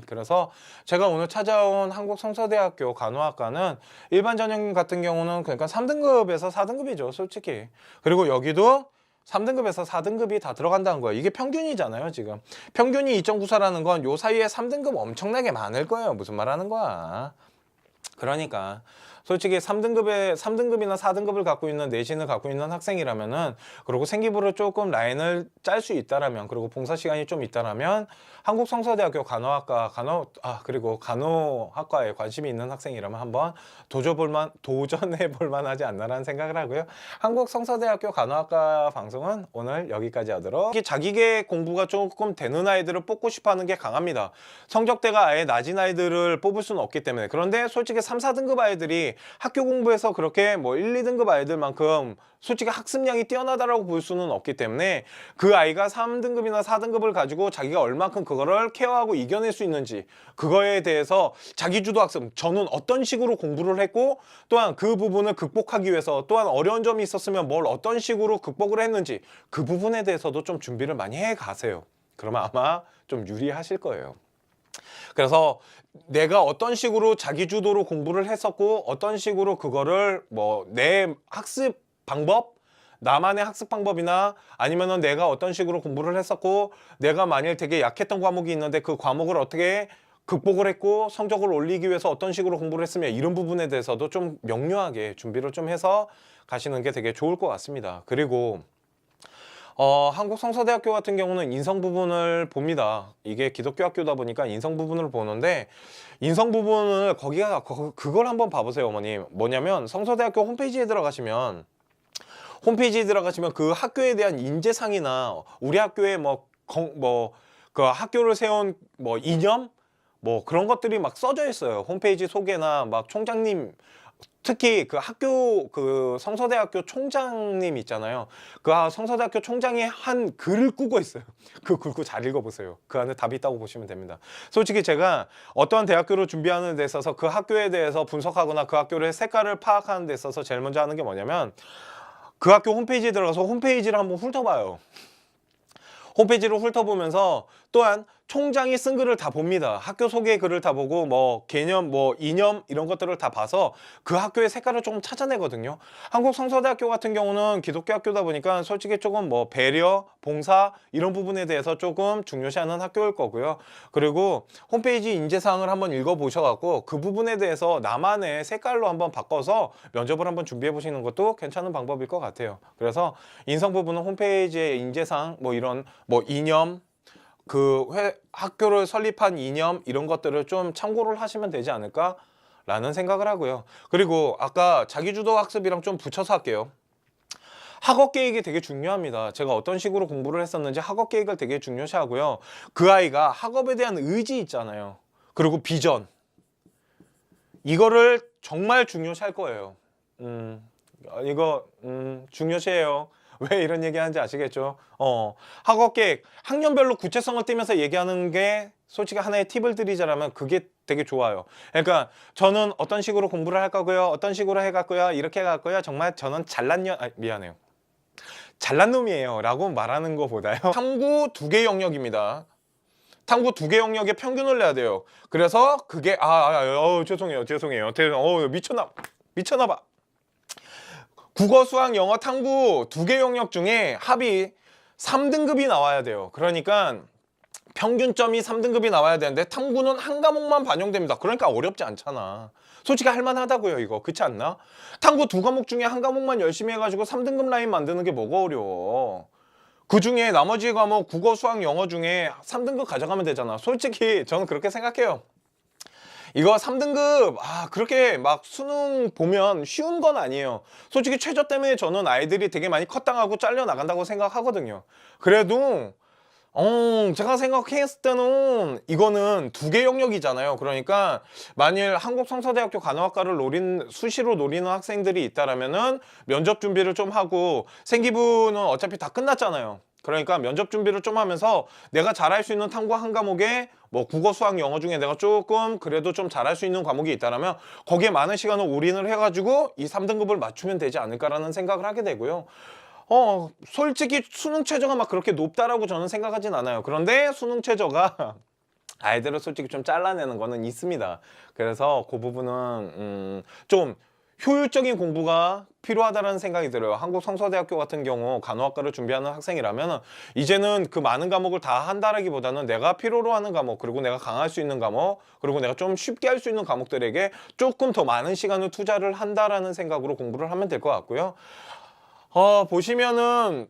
S1: 그래서 제가 오늘 찾아온 한국성서대학교 간호학과는 일반 전형 같은 경우는 그러니까 3등급에서 4등급이죠, 솔직히. 그리고 여기도 3등급에서 4등급이 다 들어간다는 거예요. 이게 평균이잖아요, 지금. 평균이 2.94라는 건 요 사이에 3등급 엄청나게 많을 거예요. 무슨 말 하는 거야. 그러니까 솔직히 3등급이나 4등급을 갖고 있는 내신을 갖고 있는 학생이라면은, 그리고 생기부를 조금 라인을 짤 수 있다라면, 그리고 봉사 시간이 좀 있다라면 한국성서대학교 간호학과 그리고 간호학과에 관심이 있는 학생이라면 한번 도전해 볼 만하지 않나라는 생각을 하고요. 한국성서대학교 간호학과 방송은 오늘 여기까지 하도록. 자기계 공부가 조금 되는 아이들을 뽑고 싶어하는 게 강합니다. 성적대가 아예 낮은 아이들을 뽑을 수는 없기 때문에. 그런데 솔직히 3, 4등급 아이들이 학교 공부에서 그렇게 뭐 1, 2등급 아이들만큼 솔직히 학습량이 뛰어나다라고 볼 수는 없기 때문에 그 아이가 3등급이나 4등급을 가지고 자기가 얼만큼 그거를 케어하고 이겨낼 수 있는지, 그거에 대해서 자기주도 학습, 저는 어떤 식으로 공부를 했고 또한 그 부분을 극복하기 위해서 또한 어려운 점이 있었으면 뭘 어떤 식으로 극복을 했는지, 그 부분에 대해서도 좀 준비를 많이 해 가세요. 그러면 아마 좀 유리하실 거예요. 그래서 내가 어떤 식으로 자기주도로 공부를 했었고 어떤 식으로 그거를 내 학습 방법, 나만의 학습 방법이나 아니면은 내가 어떤 식으로 공부를 했었고 내가 만일 되게 약했던 과목이 있는데 그 과목을 어떻게 극복을 했고 성적을 올리기 위해서 어떤 식으로 공부를 했으며, 이런 부분에 대해서도 좀 명료하게 준비를 좀 해서 가시는 게 되게 좋을 것 같습니다. 그리고 한국성서대학교 같은 경우는 인성 부분을 봅니다. 이게 기독교 학교다 보니까 인성 부분을 보는데, 인성 부분을 그걸 한번 봐보세요, 어머님. 뭐냐면 성서대학교 홈페이지에 들어가시면 그 학교에 대한 인재상이나 우리 학교에 그 학교를 세운 이념 그런 것들이 막 써져 있어요. 홈페이지 소개나 막 총장님 특히 그 학교 그 성서대학교 총장님 있잖아요. 그 성서대학교 총장이 한 글을 꾸고 있어요. 그 글고 잘 읽어보세요. 그 안에 답이 있다고 보시면 됩니다. 솔직히 제가 어떠한 대학교를 준비하는 데 있어서 그 학교에 대해서 분석하거나 그 학교의 색깔을 파악하는 데 있어서 제일 먼저 하는 게 뭐냐면 그 학교 홈페이지에 들어가서 홈페이지를 한번 훑어봐요. 홈페이지를 훑어보면서 또한 총장이 쓴 글을 다 봅니다. 학교 소개 글을 다 보고 뭐 개념, 뭐 이념 이런 것들을 다 봐서 그 학교의 색깔을 조금 찾아내거든요. 한국 성서대학교 같은 경우는 기독교 학교다 보니까 솔직히 조금 뭐 배려, 봉사 이런 부분에 대해서 조금 중요시하는 학교일 거고요. 그리고 홈페이지 인재사항을 한번 읽어보셔갖고 그 부분에 대해서 나만의 색깔로 한번 바꿔서 면접을 한번 준비해 보시는 것도 괜찮은 방법일 것 같아요. 그래서 인성 부분은 홈페이지의 인재사항, 뭐 이런 뭐 이념, 학교를 설립한 이념 이런 것들을 좀 참고를 하시면 되지 않을까라는 생각을 하고요. 그리고 아까 자기주도 학습이랑 좀 붙여서 할게요. 학업 계획이 되게 중요합니다. 제가 어떤 식으로 공부를 했었는지 학업 계획을 되게 중요시하고요. 그 아이가 학업에 대한 의지 있잖아요. 그리고 비전. 이거를 정말 중요시할 거예요. 이거 중요시해요. 왜 이런 얘기 하는지 아시겠죠? 학업 계획, 학년별로 구체성을 띠면서 얘기하는 게 솔직히 하나의 팁을 드리자면 그게 되게 좋아요. 그러니까 저는 어떤 식으로 공부를 할 거고요. 어떤 식으로 해갈 거야. 이렇게 갈 거야. 정말 저는 미안해요. 잘난 놈이에요. 라고 말하는 것보다요. 탐구 2개 영역입니다. 탐구 2개 영역의 평균을 내야 돼요. 그래서 그게 죄송해요. 미쳤나봐. 국어, 수학, 영어, 탐구 2개 영역 중에 합이 3등급이 나와야 돼요. 그러니까 평균점이 3등급이 나와야 되는데 탐구는 한 과목만 반영됩니다. 그러니까 어렵지 않잖아. 솔직히 할만하다고요, 이거. 그렇지 않나? 탐구 2과목 중에 한 과목만 열심히 해가지고 3등급 라인 만드는 게 뭐가 어려워. 그 중에 나머지 과목 국어, 수학, 영어 중에 3등급 가져가면 되잖아. 솔직히 저는 그렇게 생각해요. 이거 3등급 그렇게 막 수능 보면 쉬운 건 아니에요. 솔직히 최저 때문에 저는 아이들이 되게 많이 컷당하고 잘려나간다고 생각하거든요. 그래도 제가 생각했을 때는 이거는 2개 영역이잖아요. 그러니까 만일 한국성서대학교 간호학과를 수시로 노리는 학생들이 있다라면은 면접 준비를 좀 하고 생기부는 어차피 다 끝났잖아요. 그러니까 면접 준비를 좀 하면서 내가 잘할 수 있는 탐구 한 과목에 뭐 국어, 수학, 영어 중에 내가 조금 그래도 좀 잘할 수 있는 과목이 있다면 거기에 많은 시간을 올인을 해가지고 이 3등급을 맞추면 되지 않을까라는 생각을 하게 되고요. 솔직히 수능 최저가 막 그렇게 높다라고 저는 생각하진 않아요. 그런데 수능 최저가 아이들을 솔직히 좀 잘라내는 거는 있습니다. 그래서 그 부분은 좀 효율적인 공부가 필요하다는 생각이 들어요. 한국 성서대학교 같은 경우 간호학과를 준비하는 학생이라면 이제는 그 많은 과목을 다 한다라기보다는 내가 필요로 하는 과목, 그리고 내가 강할 수 있는 과목, 그리고 내가 좀 쉽게 할 수 있는 과목들에게 조금 더 많은 시간을 투자를 한다라는 생각으로 공부를 하면 될 것 같고요. 보시면은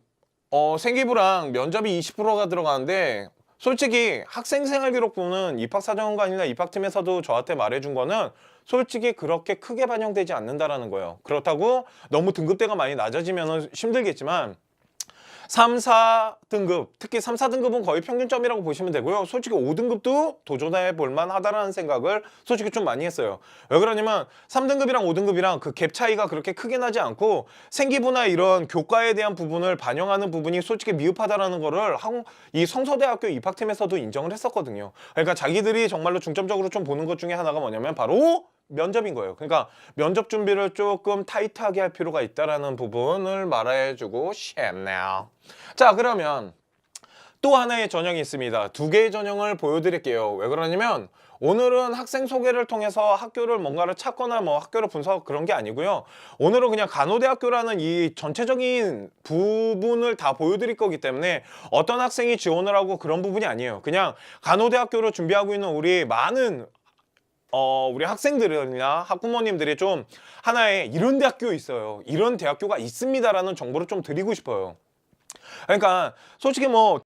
S1: 생기부랑 면접이 20%가 들어가는데 솔직히 학생생활기록부는 입학사정관이나 입학팀에서도 저한테 말해준 거는 솔직히 그렇게 크게 반영되지 않는다라는 거예요. 그렇다고 너무 등급대가 많이 낮아지면 힘들겠지만 3, 4등급, 특히 3, 4등급은 거의 평균점이라고 보시면 되고요. 솔직히 5등급도 도전해 볼 만하다라는 생각을 솔직히 좀 많이 했어요. 왜 그러냐면 3등급이랑 5등급이랑 그 갭 차이가 그렇게 크게 나지 않고 생기부나 이런 교과에 대한 부분을 반영하는 부분이 솔직히 미흡하다라는 거를 이 성서대학교 입학팀에서도 인정을 했었거든요. 그러니까 자기들이 정말로 중점적으로 좀 보는 것 중에 하나가 뭐냐면 바로 면접인 거예요. 그러니까 면접 준비를 조금 타이트하게 할 필요가 있다라는 부분을 말해주고 싶네요. 자, 그러면 또 하나의 전형이 있습니다. 2개의 전형을 보여드릴게요. 왜 그러냐면 오늘은 학생 소개를 통해서 학교를 뭔가를 찾거나 뭐 학교를 분석 그런 게 아니고요. 오늘은 그냥 간호대학교라는 이 전체적인 부분을 다 보여드릴 거기 때문에 어떤 학생이 지원을 하고 그런 부분이 아니에요. 그냥 간호대학교를 준비하고 있는 우리 많은 우리 학생들이나 학부모님들이 좀 하나의 이런 대학교 있어요. 이런 대학교가 있습니다라는 정보를 좀 드리고 싶어요. 그러니까 솔직히 뭐